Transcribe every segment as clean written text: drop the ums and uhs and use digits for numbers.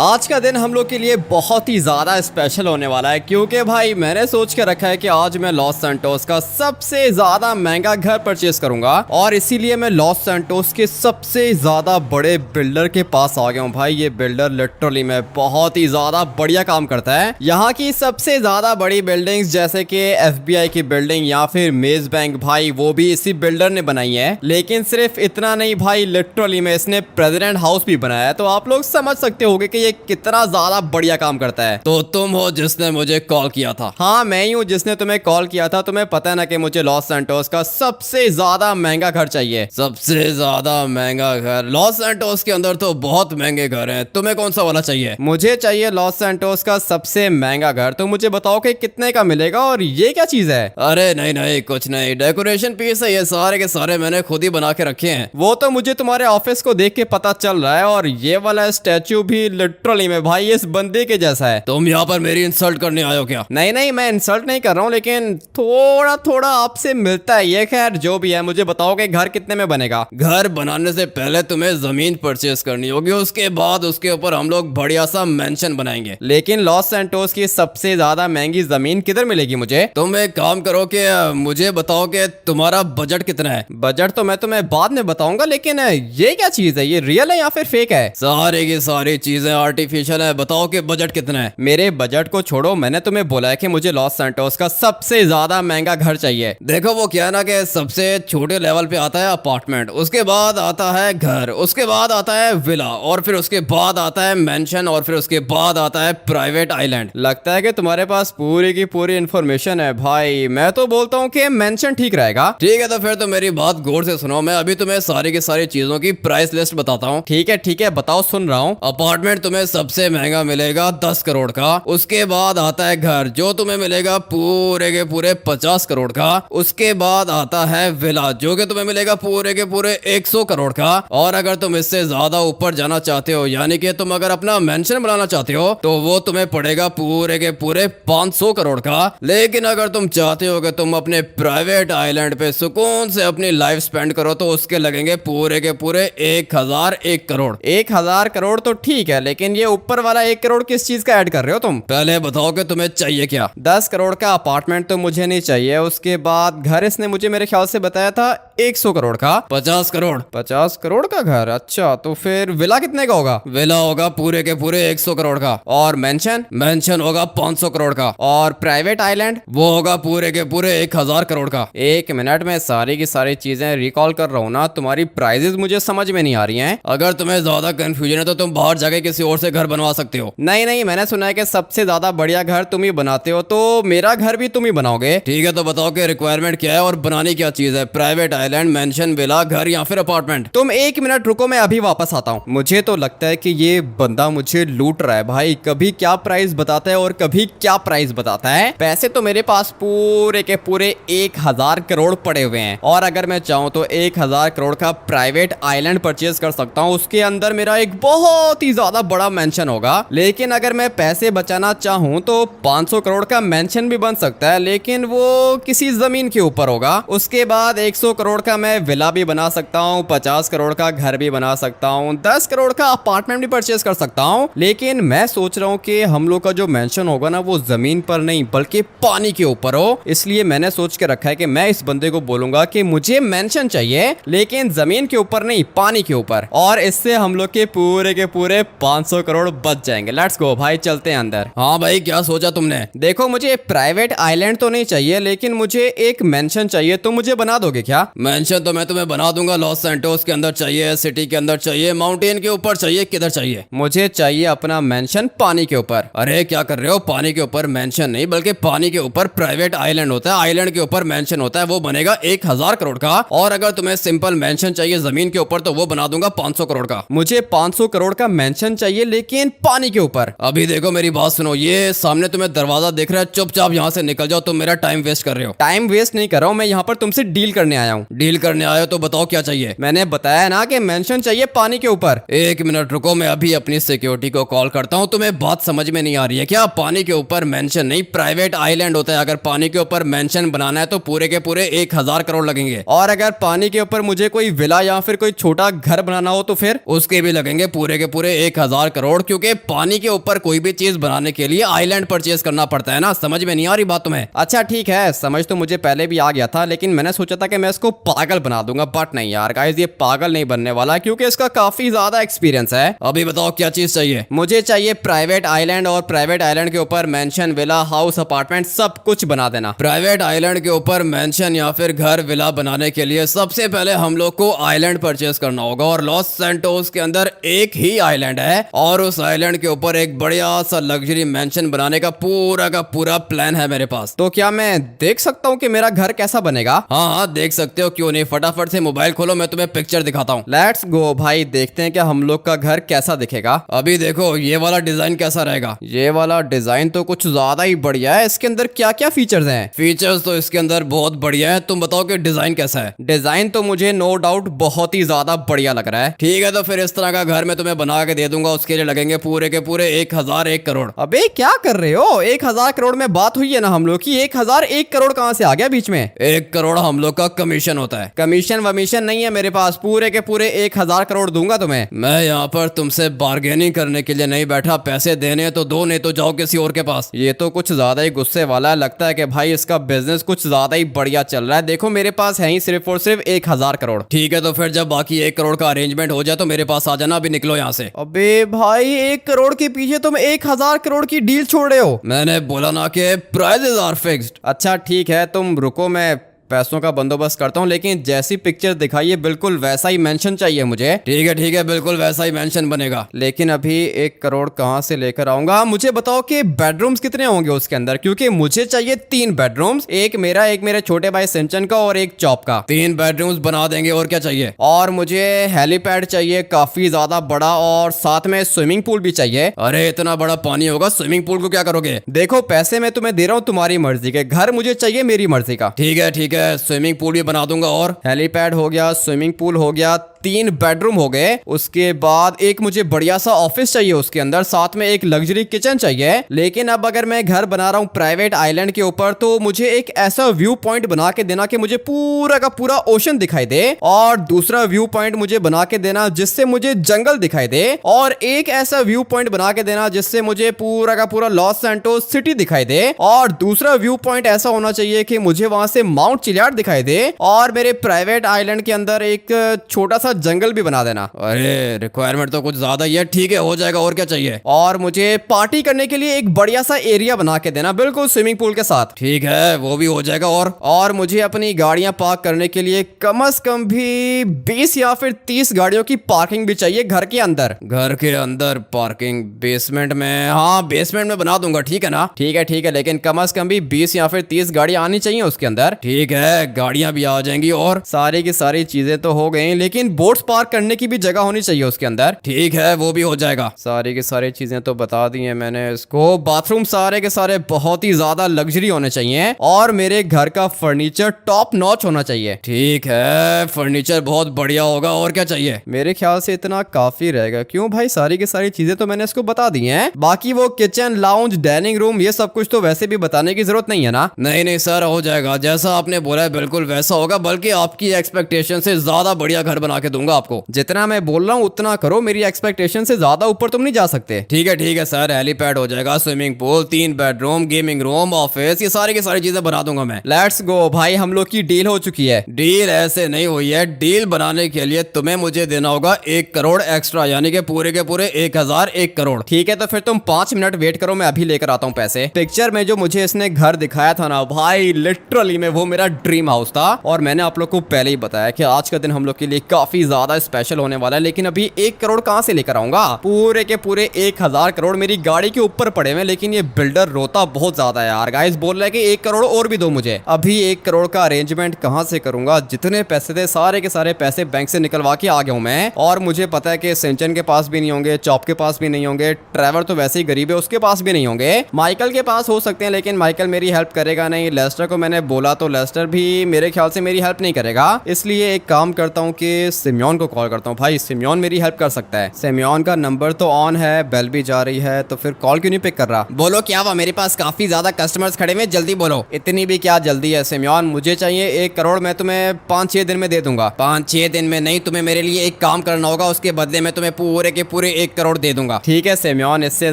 आज का दिन हम लोग के लिए बहुत ही ज़्यादा स्पेशल होने वाला है क्योंकि भाई मैंने सोच के रखा है कि आज मैं लॉस सैंटोस का सबसे ज़्यादा महंगा घर परचेस करूंगा और इसीलिए मैं लॉस सैंटोस के सबसे ज़्यादा बड़े बिल्डर के पास आ गया हूँ। भाई ये बिल्डर लिटरली में बहुत ही ज़्यादा बढ़िया काम करता है। यहाँ की सबसे ज़्यादा बड़ी बिल्डिंग्स जैसे कि FBI की बिल्डिंग या फिर मेज बैंक, भाई वो भी इसी बिल्डर ने बनाई है। लेकिन सिर्फ इतना नहीं भाई, लिटरली में इसने प्रेसिडेंट हाउस भी बनाया है, तो आप लोग समझ सकते होंगे कि ये कितना ज्यादा बढ़िया काम करता है। तो तुम हो जिसने मुझे कॉल किया था? हाँ मैं ही हूँ जिसने तुम्हें कॉल किया था। तुम्हें पता है ना कि मुझे लॉस सैंटोस का सबसे ज्यादा महंगा घर चाहिए। सबसे ज्यादा महंगा घर? लॉस सैंटोस के अंदर तो बहुत महंगे घर हैं, तुम्हें कौन सा वाला चाहिए? मुझे चाहिए लॉस सैंटोस का सबसे महंगा घर। तो मुझे बताओ कि कितने का मिलेगा और ये क्या चीज है? अरे नहीं नहीं कुछ नहीं, डेकोरेशन पीस है, ये सारे के सारे मैंने खुद ही बना के रखे हैं। वो तो मुझे तुम्हारे ऑफिस को देख के पता चल रहा है, और ये वाला स्टैचू भी लिटरली में भाई इस बंदे के जैसा है। तुम यहाँ पर मेरी इंसल्ट करने आए हो क्या? नहीं नहीं मैं इंसल्ट नहीं कर रहा हूँ, लेकिन थोड़ा थोड़ा आपसे मिलता है ये। खैर जो भी है, मुझे बताओ कि घर कितने में बनेगा? घर बनाने से पहले तुम्हें जमीन परचेस करनी होगी, उसके बाद उसके ऊपर हम लोग बढ़िया सा मेंशन बनाएंगे। लेकिन लॉस सैंटोस की सबसे ज्यादा महंगी जमीन किधर मिलेगी मुझे? तुम एक काम करो कि मुझे बताओ कि तुम्हारा बजट कितना है। बजट तो मैं तुम्हें बाद में बताऊंगा, लेकिन ये क्या चीज है? ये रियल है या फिर फेक है? सारी की सारी चीजें आर्टिफिशियल है। बताओ कि बजट कितना है? मेरे बजट को छोड़ो, मैंने तुम्हें बोला है कि मुझे लॉस सैंटोस का सबसे ज्यादा महंगा घर चाहिए। देखो वो क्या है ना कि सबसे छोटे लेवल पे आता है अपार्टमेंट, उसके बाद आता है घर, उसके बाद आता है विला, और फिर उसके बाद आता है मेंशन, और फिर उसके बाद आता है प्राइवेट आइलैंड। लगता है कि तुम्हारे पास पूरी की पूरी इंफॉर्मेशन है भाई। मैं तो बोलता हूँ कि मेंशन ठीक रहेगा। ठीक है तो फिर तो मेरी बात गौर से सुनो, मैं अभी तुम्हें सारी की सारी चीजों की प्राइस लिस्ट बताता हूँ। ठीक है बताओ, सुन रहा हूँ। अपार्टमेंट तुम्हें सबसे महंगा मिलेगा 10 करोड़ का। उसके बाद आता है घर, जो तुम्हें मिलेगा पूरे के पूरे 50 करोड़ का। उसके बाद आता है विला, जो कि तुम्हें मिलेगा पूरे के पूरे 100 करोड़ का। और अगर तुम इससे ज्यादा ऊपर जाना चाहते हो, यानी कि तुम अगर अपना मेंशन बनाना चाहते हो, तो वो तुम्हें पड़ेगा पूरे के पूरे 500 करोड़ का। लेकिन अगर तुम चाहते हो कि तुम अपने प्राइवेट आइलैंड पे सुकून से अपनी लाइफ स्पेंड करो, तो उसके लगेंगे पूरे के पूरे 1001 करोड़। 1000 करोड़ तो ठीक है, लेकिन ये ऊपर वाला 1 करोड़ किस चीज का ऐड कर रहे हो तुम? पहले बताओ कि तुम्हें चाहिए क्या? 10 करोड़ का अपार्टमेंट तो मुझे नहीं चाहिए। उसके बाद घर इसने मुझे मेरे ख्याल से बताया था 100 करोड़ का। 50 करोड़? 50 करोड़ का घर? अच्छा तो फिर विला कितने का होगा? विला होगा पूरे के पूरे 100 करोड़ का। और मेंशन होगा 500 करोड़ का। और प्राइवेट आइलैंड वो होगा पूरे के पूरे 1000 करोड़ का। एक मिनट में सारी की सारी चीजें रिकॉल कर रहा हूँ ना, तुम्हारी प्राइजेस मुझे समझ में नहीं आ रही हैं। अगर तुम्हें ज्यादा कंफ्यूजन है तो तुम बाहर जाके किसी और से घर बनवा सकते हो। नहीं नहीं मैंने सुना है कि सबसे ज्यादा बढ़िया घर तुम ही बनाते हो, तो मेरा घर भी तुम ही बनाओगे। ठीक है तो बताओ कि रिक्वायरमेंट क्या है और बनानी क्या चीज है? प्राइवेट आइलैंड, मेंशन, विला, घर या फिर अपार्टमेंट? तुम 1 मिनट रुको, मैं अभी वापस आता हूँ। मुझे तो लगता है कि ये बंदा मुझे लूट रहा है भाई। कभी क्या प्राइस बताता है और कभी क्या प्राइस बताता है। पैसे तो मेरे पास पूरे के पूरे 1000 करोड़ पड़े हुए हैं, और अगर मैं चाहूँ तो 1000 करोड़ का प्राइवेट आइलैंड परचेज कर सकता हूँ। उसके अंदर मेरा एक बहुत ही ज्यादा बड़ा मेंशन होगा। लेकिन अगर मैं पैसे बचाना चाहूँ तो 500 करोड़ का मेंशन भी बन सकता है, लेकिन वो किसी जमीन के ऊपर होगा। उसके बाद 100 करोड़ का मैं विला भी बना सकता हूँ, 50 करोड़ का घर भी बना सकता हूँ, 10 करोड़ का अपार्टमेंट भी परचेज कर सकता हूँ। लेकिन मैं सोच रहा हूँ कि हम लोग का जो मेंशन होगा ना, वो जमीन पर नहीं बल्कि पानी के ऊपर हो। इसलिए मैंने सोच के रखा है कि मैं इस बंदे को बोलूंगा कि मुझे मेंशन चाहिए, लेकिन जमीन के ऊपर नहीं, पानी के ऊपर। और इससे हम लोग के पूरे 500 करोड़ बच जाएंगे। लेट्स गो भाई, चलते हैं अंदर। हाँ भाई क्या सोचा तुमने? देखो मुझे प्राइवेट आइलैंड तो नहीं चाहिए, लेकिन मुझे एक मेंशन चाहिए। तो मुझे बना दोगे क्या? मेंशन तो मैं तुम्हें बना दूंगा। लॉस सैंटोस के अंदर चाहिए, सिटी के अंदर चाहिए, माउंटेन के ऊपर चाहिए, किधर चाहिए? मुझे चाहिए अपना मेंशन पानी के ऊपर। अरे क्या कर रहे हो? पानी के ऊपर मेंशन नहीं, बल्कि पानी के ऊपर प्राइवेट आइलैंड होता है, आइलैंड के ऊपर मेंशन होता है। वो बनेगा 1000 करोड़ का। और अगर तुम्हें सिंपल मेंशन चाहिए जमीन के ऊपर, तो वो बना दूंगा 500 करोड़ का। मुझे 500 करोड़ का मेंशन चाहिए, लेकिन पानी के ऊपर। अभी देखो मेरी बात सुनो, ये सामने तुम्हें दरवाजा दिख रहा है, चुपचाप यहाँ से निकल जाओ। तुम मेरा टाइम वेस्ट कर रहे हो। टाइम वेस्ट नहीं कर रहा हूँ, मैं यहाँ पर तुमसे डील करने आया हूँ। डील करने आया हो तो बताओ क्या चाहिए? मैंने बताया ना कि मेंशन चाहिए पानी के ऊपर। 1 मिनट रुको, मैं अभी अपनी सिक्योरिटी को कॉल करता हूँ। तुम्हें बात समझ में नहीं आ रही है क्या? पानी के ऊपर मेंशन नहीं, प्राइवेट आइलैंड होता है। अगर पानी के ऊपर मेंशन बनाना है तो पूरे के पूरे 1000 करोड़ लगेंगे। और अगर पानी के ऊपर मुझे कोई विला या फिर कोई छोटा घर बनाना हो तो फिर उसके भी लगेंगे पूरे के पूरे 1000 करोड़, क्योंकि पानी के ऊपर कोई भी चीज बनाने के लिए आइलैंड परचेज करना पड़ता है ना। समझ में नहीं आ रही बात तुम्हें? अच्छा ठीक है, समझ तो मुझे पहले भी आ गया था, लेकिन मैंने सोचा था कि मैं इसको पागल बना दूंगा, बट नहीं यार गाइस, ये पागल नहीं बनने वाला क्योंकि इसका काफी ज्यादा एक्सपीरियंस है। अभी बताओ क्या चीज चाहिए? मुझे चाहिए प्राइवेट आइलैंड, और प्राइवेट आइलैंड के ऊपर मेंशन, विला, हाउस, अपार्टमेंट सब कुछ बना देना। प्राइवेट आइलैंड के ऊपर मेंशन या फिर घर, विला बनाने के लिए सबसे पहले हम लोग को आइलैंड परचेज करना होगा, और लॉस सैंटोस के अंदर एक ही आइलैंड है, और उस आइलैंड के ऊपर एक बढ़िया सा लग्जरी मेंशन बनाने का पूरा प्लान है मेरे पास। तो क्या मैं देख सकता हूँ कि मेरा घर कैसा बनेगा? हाँ देख सकते हो, क्यों नहीं। फटाफट से मोबाइल खोलो, मैं तुम्हें पिक्चर दिखाता हूँ। लेट्स गो भाई, देखते हैं कि हम लोग का घर कैसा दिखेगा। अभी देखो ये वाला डिजाइन कैसा रहेगा। ये वाला डिजाइन तो कुछ ज्यादा ही बढ़िया है। इसके अंदर क्या क्या फीचर्स हैं? फीचर्स तो इसके अंदर बहुत बढ़िया है। तुम बताओ कि डिजाइन कैसा है? डिजाइन तो मुझे नो डाउट बहुत ही ज्यादा बढ़िया लग रहा है। ठीक है, तो फिर इस तरह का घर मैं तुम्हें बना के दे दूंगा। उसके लिए लगेंगे पूरे के पूरे 1001 करोड़। अबे क्या कर रहे हो? 1000 करोड़ में बात हुई है ना हम लोग की, 1001 करोड़ कहां से आ गया बीच में? 1 करोड़ हम लोग का कमीशन होता है। कमीशन वमीशन नहीं है मेरे पास, पूरे के पूरे 1000 करोड़ दूंगा तुम्हें। मैं यहाँ पर तुमसे बार्गेनिंग करने के लिए नहीं बैठा, पैसे देने तो दो, नहीं तो जाओ किसी और के पास। ये तो कुछ ज्यादा ही गुस्से वाला है, लगता है कि भाई इसका बिजनेस कुछ ज्यादा ही बढ़िया चल रहा है। देखो मेरे पास है ही सिर्फ और सिर्फ 1000 करोड़। ठीक है, तो फिर जब बाकी 1 करोड़ का अरेंजमेंट हो जाए तो मेरे पास आ जाना। अभी निकलो यहाँ से। अबे भाई 1 करोड़ के पीछे तुम 1000 करोड़ की डील छोड़ रहे हो। मैंने बोला ना कि प्राइसेस आर फिक्स्ड। अच्छा ठीक है, तुम रुको, मैं पैसों का बंदोबस्त करता हूँ, लेकिन जैसी पिक्चर दिखाइए बिल्कुल वैसा ही मेंशन चाहिए मुझे। ठीक है, बिल्कुल वैसा ही मेंशन बनेगा, लेकिन अभी 1 करोड़ कहाँ से लेकर आऊंगा? मुझे बताओ कि बेडरूम्स कितने होंगे उसके अंदर, क्योंकि मुझे चाहिए 3 बेडरूम्स, एक मेरा, एक मेरे छोटे भाई सिंचन का, और एक चॉप का। 3 बेडरूम्स बना देंगे। और क्या चाहिए? और मुझे हेलीपैड चाहिए काफी ज्यादा बड़ा, और साथ में स्विमिंग पूल भी चाहिए। अरे इतना बड़ा पानी होगा, स्विमिंग पूल को क्या करोगे? देखो पैसे मैं तुम्हें दे रहा हूँ तुम्हारी मर्जी के, घर मुझे चाहिए मेरी मर्जी का। ठीक है, स्विमिंग पूल भी बना दूंगा, और हेलीपैड हो गया, स्विमिंग पूल हो गया, 3 बेडरूम हो गए। उसके बाद एक मुझे बढ़िया सा ऑफिस चाहिए उसके अंदर, साथ में एक लग्जरी किचन चाहिए। लेकिन अब अगर मैं घर बना रहा हूँ प्राइवेट आइलैंड के ऊपर, तो मुझे एक ऐसा व्यू पॉइंट बना के देना कि मुझे पूरा का पूरा ओशन दिखाई दे, और दूसरा व्यू पॉइंट मुझे बना के देना जिससे मुझे जंगल दिखाई दे, और एक ऐसा व्यू पॉइंट बना के देना जिससे मुझे पूरा का पूरा लॉस सैंटोस सिटी दिखाई दे, और दूसरा व्यू पॉइंट ऐसा होना चाहिए कि मुझे वहां से माउंट चिलियाड दिखाई दे, और मेरे प्राइवेट आइलैंड के अंदर एक छोटा सा जंगल भी बना देना। अरे रिक्वायरमेंट तो कुछ ज्यादा ही है। ठीक है, हो जाएगा। और क्या चाहिए? और मुझे पार्टी करने के लिए एक बढ़िया सा एरिया बना के देना, बिल्कुल स्विमिंग पूल के साथ। ठीक है, वो भी हो जाएगा। और मुझे अपनी गाड़ियां पार्क करने के लिए कम से कम भी 20 या फिर 30 गाड़ियों की पार्किंग भी चाहिए घर के अंदर। घर के अंदर पार्किंग बेसमेंट में? हाँ बेसमेंट में बना दूंगा। ठीक है ना? ठीक है, लेकिन कम से कम भी 20 या फिर 30 गाड़ियां आनी चाहिए उसके अंदर। ठीक है, गाड़ियां भी आ जाएंगी, और सारी की सारी चीजें तो हो गई, लेकिन बोट्स पार्क करने की भी जगह होनी चाहिए उसके अंदर। ठीक है, वो भी हो जाएगा। सारी की सारी चीजें तो बता दी हैं मैंने इसको। बाथरूम सारे के सारे बहुत ही ज्यादा लग्जरी होने चाहिए, और मेरे घर का फर्नीचर टॉप नॉच होना चाहिए। ठीक है, फर्नीचर बहुत बढ़िया होगा। और क्या चाहिए? मेरे ख्याल से इतना काफी रहेगा। क्यों भाई, सारी की सारी चीजें तो मैंने इसको बता दी हैं। बाकी वो किचन, लाउंज, डाइनिंग रूम, ये सब कुछ तो वैसे भी बताने की जरूरत नहीं है ना? नहीं सर, हो जाएगा जैसा आपने बोला है, बिल्कुल वैसा होगा, बल्कि आपकी एक्सपेक्टेशन से ज्यादा बढ़िया घर बना के दूंगा आपको। जितना मैं बोल रहा हूँ उतना करो, मेरी एक्सपेक्टेशन से ज्यादा ऊपर तुम नहीं जा सकते। ठीक है सर, हेलीपैड हो जाएगा, swimming pool, 3 bedroom, gaming room, office, ये सारी की सारी चीजें बना दूंगा मैं। लेट्स गो भाई, हम लोग की डील हो चुकी है। डील ऐसे नहीं हुई है। डील बनाने के लिए तुम्हें मुझे देना होगा 1 करोड़ एक्स्ट्रा, यानी कि पूरे के पूरे 1001 करोड़। ठीक है, तो फिर तुम 5 मिनट वेट करो, मैं अभी लेकर आता हूँ पैसे। पिक्चर में जो मुझे इसने घर दिखाया था ना भाई, लिटरली में वो मेरा ड्रीम हाउस था, और मैंने आप लोग को पहले ही बताया कि आज का दिन हम लोग के लिए काफी ज्यादा स्पेशल होने वाला है। लेकिन अभी 1 करोड़ कहां से लेकर आऊंगा? पूरे के पूरे 1000 करोड़ मेरी गाड़ी के ऊपर पड़े हुए, लेकिन ये बिल्डर रोता बहुत ज्यादा है यार। गाइस बोल रहा है कि 1 करोड़ और भी दो मुझे। अभी 1 करोड़ का अरेंजमेंट कहां से करूंगा? जितने पैसे थे सारे के सारे पैसे बैंक से निकलवा के आ गया हूं मैं, और मुझे पता है कि सिंचन के पास भी नहीं होंगे, चॉप के पास भी नहीं होंगे, ट्रेवर तो वैसे ही गरीब है, उसके पास भी नहीं होंगे, माइकल के पास हो सकते हैं, लेकिन माइकल मेरी हेल्प करेगा नहीं। लेस्टर को मैंने बोला तो लेस्टर भी मेरे ख्याल से मेरी हेल्प नहीं करेगा। इसलिए एक काम करता हूँ कि सिमियोन को कॉल करता हूँ। भाई सिमियोन मेरी हेल्प कर सकता है। सिमियोन का नंबर तो ऑन है, बेल भी जा रही है, तो फिर कॉल क्यों नहीं पिक कर रहा? बोलो क्या हुआ, मेरे पास काफी ज्यादा कस्टमर्स खड़े हुए, जल्दी बोलो। इतनी भी क्या जल्दी है सिमियोन, मुझे चाहिए 1 करोड़, मैं तुम्हें 5-6 दिन में दे दूंगा। 5-6 दिन में नहीं, तुम्हें मेरे लिए एक काम करना होगा, उसके बदले में तुम्हें पूरे के पूरे 1 करोड़ दे दूंगा। ठीक है सिमियोन, इससे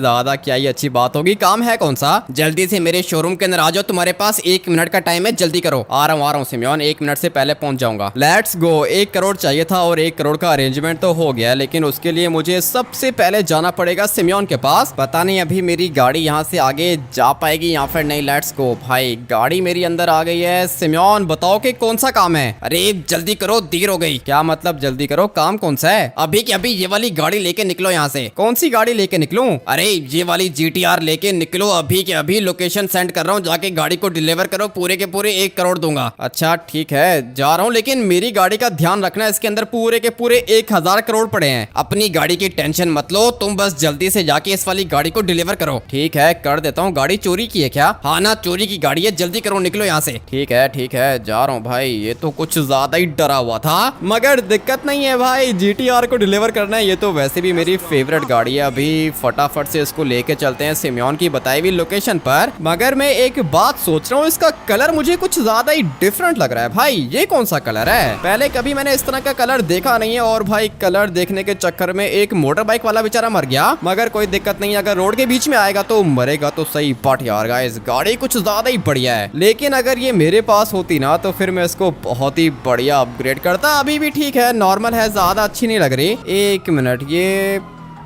ज्यादा क्या ही अच्छी बात होगी। काम है कौन सा? जल्दी से मेरे शोरूम के अंदर आ जाओ, तुम्हारे पास 1 मिनट का टाइम है, जल्दी करो। आ रहा हूँ सिमियोन, 1 मिनट से पहले पहुंच जाऊंगा। Let's go. 1 करोड़ चाहिए था और 1 करोड़ का अरेंजमेंट तो हो गया, लेकिन उसके लिए मुझे सबसे पहले जाना पड़ेगा सिमियोन के पास। पता नहीं अभी मेरी गाड़ी यहाँ से आगे जा पाएगी या फिर नहीं। Let's go. भाई गाड़ी मेरी अंदर आ गई है। सिमियोन बताओ कि कौन सा काम है? अरे जल्दी करो, देर हो गई। क्या मतलब जल्दी करो, काम कौन सा है? अभी के अभी ये वाली गाड़ी लेके निकलो यहाँ से। कौन सी गाड़ी लेके निकलूं? अरे ये वाली GTR लेके निकलो, अभी के अभी लोकेशन सेंड कर रहा हूँ, जाके गाड़ी को डिलीवर करो, पूरे के पूरे 1 करोड़ दूंगा। अच्छा ठीक है, जा रहा हूँ, लेकिन मेरी गाड़ी का ध्यान रखना, इसके अंदर पूरे के पूरे 1000 करोड़ पड़े हैं। अपनी गाड़ी की टेंशन मत लो, तुम बस जल्दी से जाके इस वाली गाड़ी को डिलीवर करो। ठीक है कर देता हूँ। गाड़ी चोरी की है क्या? हाँ ना, चोरी की गाड़ी है, जल्दी करो, निकलो यहाँ से। ठीक है जा रहा हूँ। भाई ये तो कुछ ज्यादा ही डरा हुआ था, मगर दिक्कत नहीं है भाई, GTR को डिलीवर करना है, ये तो वैसे भी मेरी फेवरेट गाड़ी है। अभी फटाफट से इसको लेके चलते हैं सिमियोन की बताई हुई लोकेशन पर। मगर मैं एक बात सोच रहा हूँ, इसका कलर मुझे कुछ ज्यादा ही डिफरेंट लग रहा है। भाई ये कौन सा कलर है? पहले कभी मैंने इस तरह का कलर देखा नहीं है, और भाई कलर देखने के चक्कर में एक मोटर बाइक वाला बेचारा मर गया। मगर कोई दिक्कत नहीं, अगर रोड के बीच में आएगा तो मरेगा तो सही। बट यार गाइस, गाड़ी कुछ ज्यादा ही बढ़िया है, लेकिन अगर ये मेरे पास होती ना तो फिर मैं इसको बहुत ही बढ़िया अपग्रेड करता। अभी भी ठीक है, नॉर्मल है, ज्यादा अच्छी नहीं लग रही। 1 मिनट, ये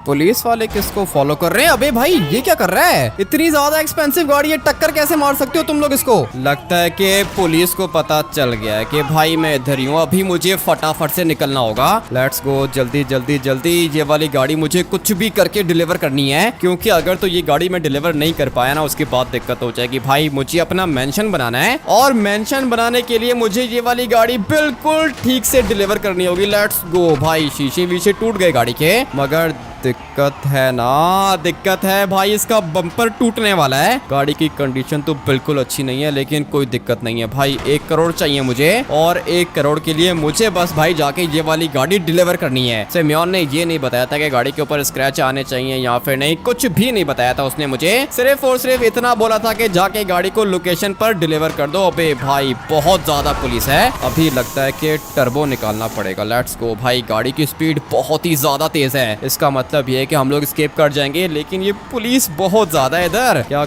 पुलिस वाले किसको फॉलो कर रहे हैं? अबे भाई ये क्या कर रहा है? इतनी ज्यादा एक्सपेंसिव गाड़ी है, टक्कर कैसे मार सकते हो तुम लोग इसको? लगता है कि पुलिस को पता चल गया है कि भाई मैं इधर ही हूँ। अभी मुझे फटाफट से निकलना होगा। लेट्स गो, जल्दी ये वाली गाड़ी मुझे कुछ भी करके डिलीवर करनी है, क्योंकि अगर तो ये गाड़ी मैं डिलीवर नहीं कर पाया ना, उसके बाद दिक्कत हो जाएगी। भाई मुझे अपना मेंशन बनाना है, और मेंशन बनाने के लिए मुझे ये वाली गाड़ी बिल्कुल ठीक से डिलीवर करनी होगी। Let's go. भाई शीशे वीशे टूट गए गाड़ी के, मगर दिक्कत है ना, दिक्कत है भाई, इसका बम्पर टूटने वाला है। गाड़ी की कंडीशन तो बिल्कुल अच्छी नहीं है, लेकिन कोई दिक्कत नहीं है भाई। 1 करोड़ चाहिए मुझे, और 1 करोड़ के लिए मुझे बस भाई जाके ये वाली गाड़ी डिलीवर करनी है। सिमियोन ने ये नहीं बताया था कि गाड़ी के ऊपर स्क्रैच आने चाहिए या फिर नहीं, कुछ भी नहीं बताया था उसने मुझे। सिर्फ और सिर्फ इतना बोला था कि जाके गाड़ी को लोकेशन पर डिलीवर कर दो। अबे भाई बहुत ज्यादा पुलिस है, अभी लगता है कि टर्बो निकालना पड़ेगा। Let's go. भाई गाड़ी की स्पीड बहुत ही ज्यादा तेज है, इसका मतलब ये है कि हम लोग एस्केप कर जाएंगे, लेकिन ये पुलिस बहुत ज्यादा है इधर। क्या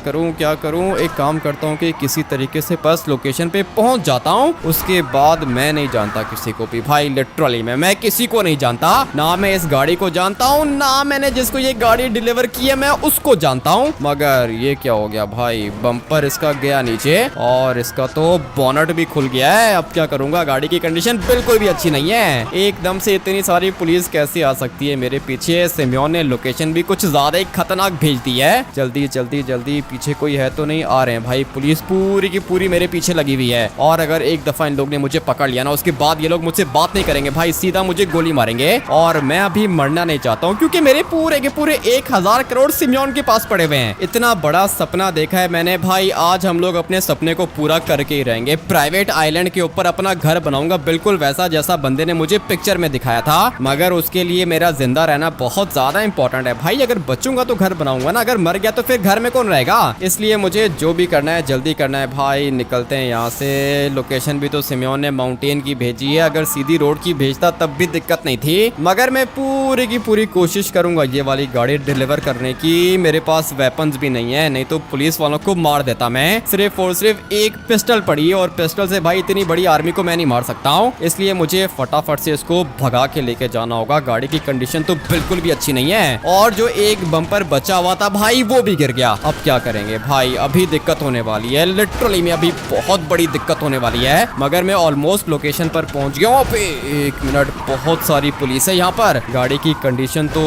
करूं? एक काम करता हूं कि किसी तरीके से बस लोकेशन पे पहुंच जाता हूं, उसके बाद मैं नहीं जानता किसी को भी। भाई लिटरली मैं किसी को नहीं जानता, ना मैं इस गाड़ी को जानता हूं, ना मैंने जिसको ये गाड़ी डिलीवर की है मैं उसको जानता हूं। मगर ये क्या हो गया भाई, बम्पर इसका गया नीचे, और इसका तो बोनट भी खुल गया है। अब क्या करूंगा? गाड़ी की कंडीशन बिल्कुल भी अच्छी नहीं है। एकदम से इतनी सारी पुलिस कैसे आ सकती है मेरे पीछे? सिमियोन ने लोकेशन भी कुछ ज्यादा ही खतरनाक भेज दी है। जल्दी पीछे कोई है तो नहीं? आ रहे हैं भाई, पुलिस पूरी की पूरी मेरे पीछे लगी हुई है, और अगर एक दफा इन लोग ने मुझे पकड़ लिया ना, उसके बाद ये लोग मुझसे बात नहीं करेंगे भाई, सीधा मुझे गोली मारेंगे। और मैं अभी मरना नहीं चाहता हूँ, क्योंकि मेरे पूरे के पूरे 1000 करोड़ सिमियोन के पास पड़े हुए हैं। इतना बड़ा सपना देखा है मैंने भाई, आज हम लोग अपने सपने को पूरा करके ही रहेंगे। प्राइवेट आइलैंड के ऊपर अपना घर बनाऊंगा, बिल्कुल वैसा जैसा बंदे ने मुझे पिक्चर में दिखाया था। मगर उसके लिए मेरा जिंदा रहना बहुत ज्यादा इंपॉर्टेंट है भाई। अगर बचूंगा तो घर बनाऊंगा ना, अगर मर गया तो फिर घर में कौन रहेगा? इसलिए मुझे जो भी करना है जल्दी करना है भाई। निकलते हैं यहाँ से। लोकेशन भी तो सिमियोन ने माउंटेन की भेजी है, अगर सीधी रोड की भेजता तब भी दिक्कत नहीं थी। मगर मैं पूरी की पूरी कोशिश करूंगा ये वाली गाड़ी डिलीवर करने की। मेरे पास वेपन्स भी नहीं है, नहीं तो पुलिस वालों को मार देता मैं। सिर्फ और सिर्फ एक पिस्टल पड़ी है, और पिस्टल से भाई इतनी बड़ी आर्मी को मैं नहीं मार सकता हूँ, इसलिए मुझे फटाफट से इसको भगा के लेके जाना होगा। गाड़ी की कंडीशन तो बिल्कुल भी अच्छी नहीं है, और जो एक बम्पर बचा हुआ था भाई वो भी गिर गया। अब क्या करेंगे भाई? अभी दिक्कत होने वाली है, लिटरली में अभी बहुत बड़ी दिक्कत होने वाली है। मगर मैं ऑलमोस्ट लोकेशन पर पहुंच गया हूँ। 1 मिनट, बहुत सारी पुलिस है यहाँ पर। गाड़ी की कंडीशन तो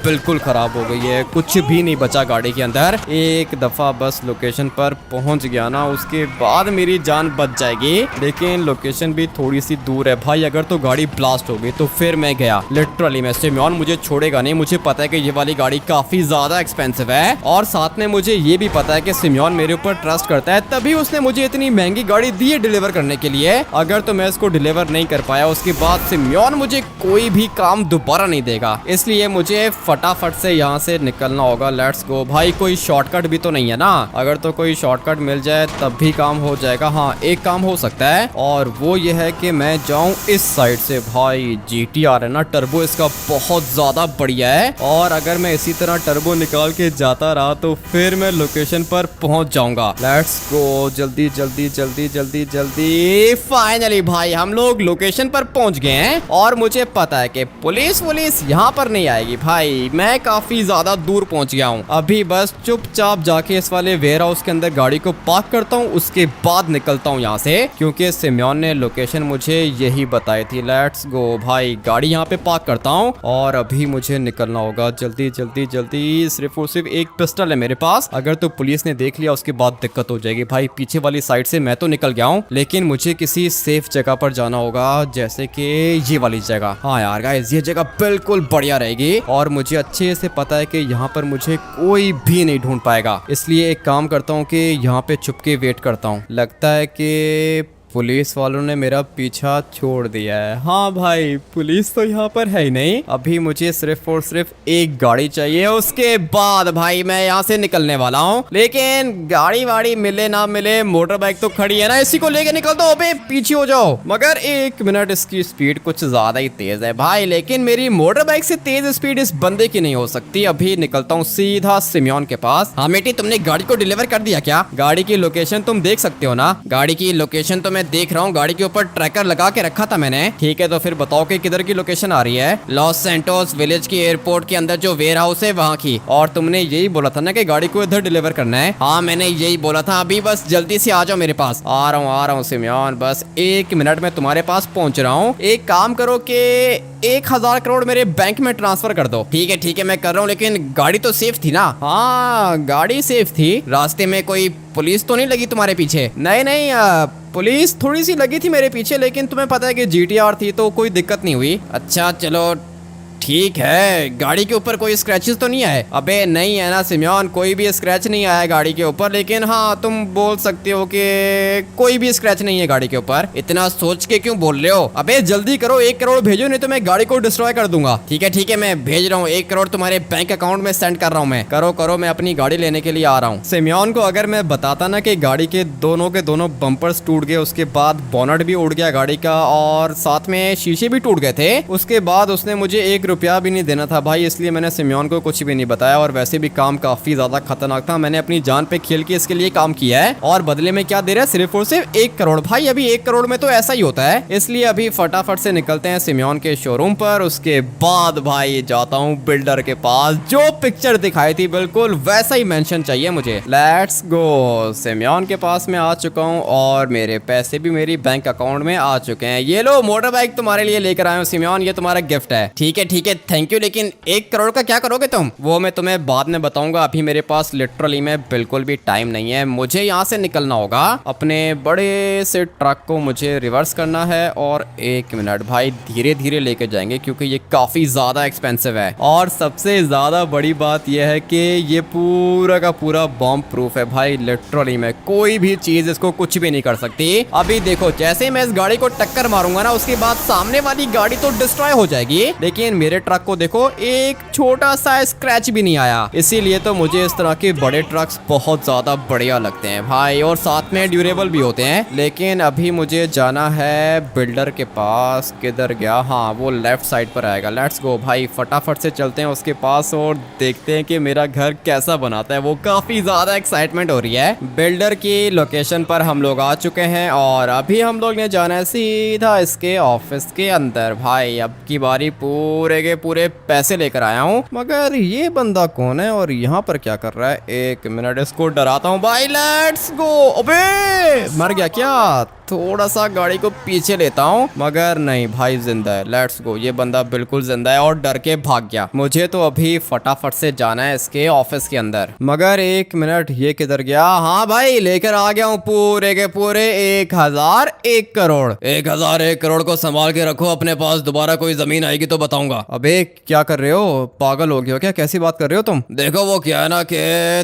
बिल्कुल खराब हो गई है, कुछ भी नहीं बचा गाड़ी के अंदर। एक दफा बस लोकेशन पर पहुंच गया ना, उसके बाद मेरी जान बच जाएगी, लेकिन लोकेशन भी थोड़ी सी दूर है भाई। अगर तो गाड़ी ब्लास्ट हो गई तो फिर मैं गया, लिटरली में। सिमियोन मुझे छोड़ेगा नहीं, मुझे मुझे पता है कि ये वाली गाड़ी काफी ज्यादा एक्सपेंसिव है और साथ में मुझे ये भी पता है कि सिमियोन मेरे ऊपर ट्रस्ट करता है, तभी उसने मुझे इतनी महंगी गाड़ी दी है डिलीवर करने के लिए। अगर तो मैं इसको डिलीवर नहीं कर पाया उसके बाद सिमियोन मुझे कोई भी काम दोबारा नहीं देगा, इसलिए मुझे फटाफट से यहाँ से निकलना होगा। लेट्स गो भाई, कोई शॉर्टकट भी तो नहीं है ना? अगर तो कोई शॉर्टकट मिल जाए तब भी काम हो जाएगा। हाँ, एक काम हो सकता है और वो ये है कि मैं जाऊं इस साइड से। भाई GTR है ना, टर्बो इसका बहुत ज्यादा बढ़िया है और अगर मैं इसी तरह टर्बो निकाल के जाता रहा तो फिर मैं लोकेशन पर पहुंच जाऊंगा। लेट्स गो, जल्दी जल्दी जल्दी जल्दी जल्दी। फाइनली भाई हम लोग लोकेशन पर पहुंच गए हैं और मुझे पता है कि पुलिस यहाँ पर नहीं आएगी। भाई मैं काफी ज्यादा दूर पहुंच गया हूँ, अभी बस चुपचाप जाके इस वाले वेयर हाउस के अंदर गाड़ी को पार्क करता हूँ, उसके बाद निकलता हूँ यहाँ से, क्योंकि सिमियोन ने लोकेशन मुझे यही बताई थी। लेट्स गो भाई, गाड़ी यहाँ पे पार्क करता हूँ और अभी मुझे निकलना होगा। जल्दी जल्दी जल्दी, सिर्फ और सिर्फ एक पिस्टल है मेरे पास, अगर तो पुलिस ने देख लिया उसके बाद दिक्कत हो जाएगी। भाई पीछे वाली साइड से मैं तो निकल गया हूँ, लेकिन मुझे किसी सेफ जगह पर जाना होगा, जैसे कि ये वाली जगह। हाँ यार गाइस, ये जगह बिल्कुल बढ़िया रहेगी और मुझे अच्छे से पता है कि यहाँ पर मुझे कोई भी नहीं ढूंढ पाएगा, इसलिए एक काम करता हूँ कि यहाँ पे छुप के वेट करता हूँ। लगता है कि पुलिस वालों ने मेरा पीछा छोड़ दिया है। हाँ भाई, पुलिस तो यहाँ पर है ही नहीं। अभी मुझे सिर्फ और सिर्फ एक गाड़ी चाहिए, उसके बाद भाई मैं यहाँ से निकलने वाला हूँ। लेकिन गाड़ी वाड़ी मिले ना मिले, मोटर बाइक तो खड़ी है ना, इसी को लेके निकल दो। अबे पीछे हो जाओ। मगर एक मिनट, इसकी स्पीड कुछ ज्यादा ही तेज है भाई, लेकिन मेरी मोटर बाइक से तेज स्पीड इस बंदे की नहीं हो सकती। अभी निकलता हूँ सीधा सिमियोन के पास। हाँ बेटी, तुमने गाड़ी को डिलीवर कर दिया क्या? गाड़ी की लोकेशन तुम देख सकते हो ना? गाड़ी की लोकेशन तो मैं देख रहा हूँ, गाड़ी के ऊपर ट्रैकर लगा के रखा था मैंने। ठीक है, तो फिर बताओ कि किधर की लोकेशन आ रही है? लॉस सैंटोस विलेज की एयरपोर्ट के अंदर जो वेयर हाउस है वहाँ की। और तुमने यही बोला था ना कि गाड़ी को इधर डिलीवर करना है? हाँ मैंने यही बोला था। अभी बस जल्दी से आ जाओ मेरे पास। आ रहा हूँ सिमियोन, बस 1 मिनट में तुम्हारे पास पहुंच रहा हूँ। एक काम करो कि 1000 करोड़ मेरे बैंक में ट्रांसफर कर दो। ठीक है मैं कर रहा हूँ, लेकिन गाड़ी तो सेफ थी ना? हाँ गाड़ी सेफ थी। रास्ते में कोई पुलिस तो नहीं लगी तुम्हारे पीछे? नहीं, पुलिस थोड़ी सी लगी थी मेरे पीछे, लेकिन तुम्हें पता है कि GTR थी तो कोई दिक्कत नहीं हुई। अच्छा चलो ठीक है। गाड़ी के ऊपर कोई स्क्रैचेस तो नहीं आए? अबे नहीं है ना सिमियोन, कोई भी स्क्रैच नहीं आया गाड़ी के ऊपर, लेकिन हाँ तुम बोल सकते हो कि कोई भी स्क्रैच नहीं है गाड़ी के ऊपर। इतना सोच के क्यों बोल रहे हो? अबे जल्दी करो, 1 करोड़ भेजो, नहीं तो मैं गाड़ी को डिस्ट्रॉय कर दूंगा। ठीक है मैं भेज रहा हूँ, 1 करोड़ तुम्हारे बैंक अकाउंट में सेंड कर रहा हूँ मैं। करो, मैं अपनी गाड़ी लेने के लिए आ रहा हूँ। सिमियोन को अगर मैं बताता ना कि गाड़ी के दोनों बम्पर्स टूट गए, उसके बाद बोनट भी उड़ गया गाड़ी का और साथ में शीशे भी टूट गए थे, उसके बाद उसने मुझे 1 रुपया भी नहीं देना था भाई, इसलिए मैंने सिमियोन को कुछ भी नहीं बताया। और वैसे भी काम काफी ज्यादा खतरनाक था, मैंने अपनी जान पे खेल के इसके लिए काम किया है और बदले में क्या दे रहा है? सिर्फ और सिर्फ 1 करोड़। भाई अभी 1 करोड़ में तो ऐसा ही होता है, इसलिए अभी फटाफट से निकलते हैं सिमियोन के शोरूम पर। उसके बाद भाई जाता हूँ बिल्डर के पास। जो पिक्चर दिखाई थी बिल्कुल वैसा ही मेंशन चाहिए मुझे। लेट्स गो, सिमियोन के पास मैं आ चुका हूँ और मेरे पैसे भी मेरी बैंक अकाउंट में आ चुके हैं। ये लो मोटर बाइक तुम्हारे लिए लेकर आया हूँ सिमियोन, ये तुम्हारा गिफ्ट है। ठीक है थैंक यू, लेकिन 1 करोड़ का क्या करोगे तुम? वो मैं तुम्हें बाद में बताऊंगा, अभी मेरे पास लिटरली में बिल्कुल भी टाइम नहीं है। मुझे यहाँ से निकलना होगा, अपने बड़े से ट्रक को मुझे रिवर्स करना है और 1 मिनट भाई धीरे धीरे लेके जाएंगे, क्योंकि ये काफी ज्यादा एक्सपेंसिव है। और सबसे ज्यादा बड़ी बात यह है कि ये पूरा का पूरा बॉम्ब प्रूफ है भाई, लिटरली में कोई भी चीज इसको कुछ भी नहीं कर सकती। अभी देखो, जैसे ही मैं इस गाड़ी को टक्कर मारूंगा ना, उसके बाद सामने वाली गाड़ी तो डिस्ट्रॉय हो जाएगी, लेकिन मेरे ट्रक को देखो एक छोटा सा स्क्रैच भी नहीं आया। इसीलिए तो मुझे इस तरह के बड़े ट्रक्स बहुत ज्यादा बढ़िया लगते हैं भाई, और साथ में ड्यूरेबल भी होते हैं। लेकिन अभी मुझे जाना है बिल्डर के पास। किधर गया? हाँ वो लेफ्ट साइड पर आएगा। लेट्स गो भाई, फटाफट से चलते हैं उसके पास और देखते हैं कि मेरा घर कैसा बनाता है। वो काफी ज्यादा एक्साइटमेंट हो रही है। बिल्डर की लोकेशन पर हम लोग आ चुके हैं और अभी हम लोग ने जाना है सीधा इसके ऑफिस के अंदर। भाई अब की बारी पूरे के पूरे पैसे लेकर आया हूँ, मगर ये बंदा कौन है और यहाँ पर क्या कर रहा है? 1 मिनट, इसको डराता हूँ भाई। Let's go. अबे मर गया क्या? थोड़ा सा गाड़ी को पीछे लेता हूँ, मगर नहीं भाई जिंदा है। लेट्स गो, ये बंदा बिल्कुल जिंदा है और डर के भाग गया। मुझे तो अभी फटाफट से जाना है इसके ऑफिस के अंदर। मगर एक मिनट, ये किधर गया? हाँ भाई, लेकर आ गया हूँ पूरे के पूरे 1001 करोड़। 1001 करोड़ को संभाल के रखो अपने पास, दोबारा कोई जमीन आएगी तो बताऊंगा। अबे क्या कर रहे हो, पागल हो गए हो क्या? कैसी बात कर रहे हो तुम? देखो वो क्या है ना कि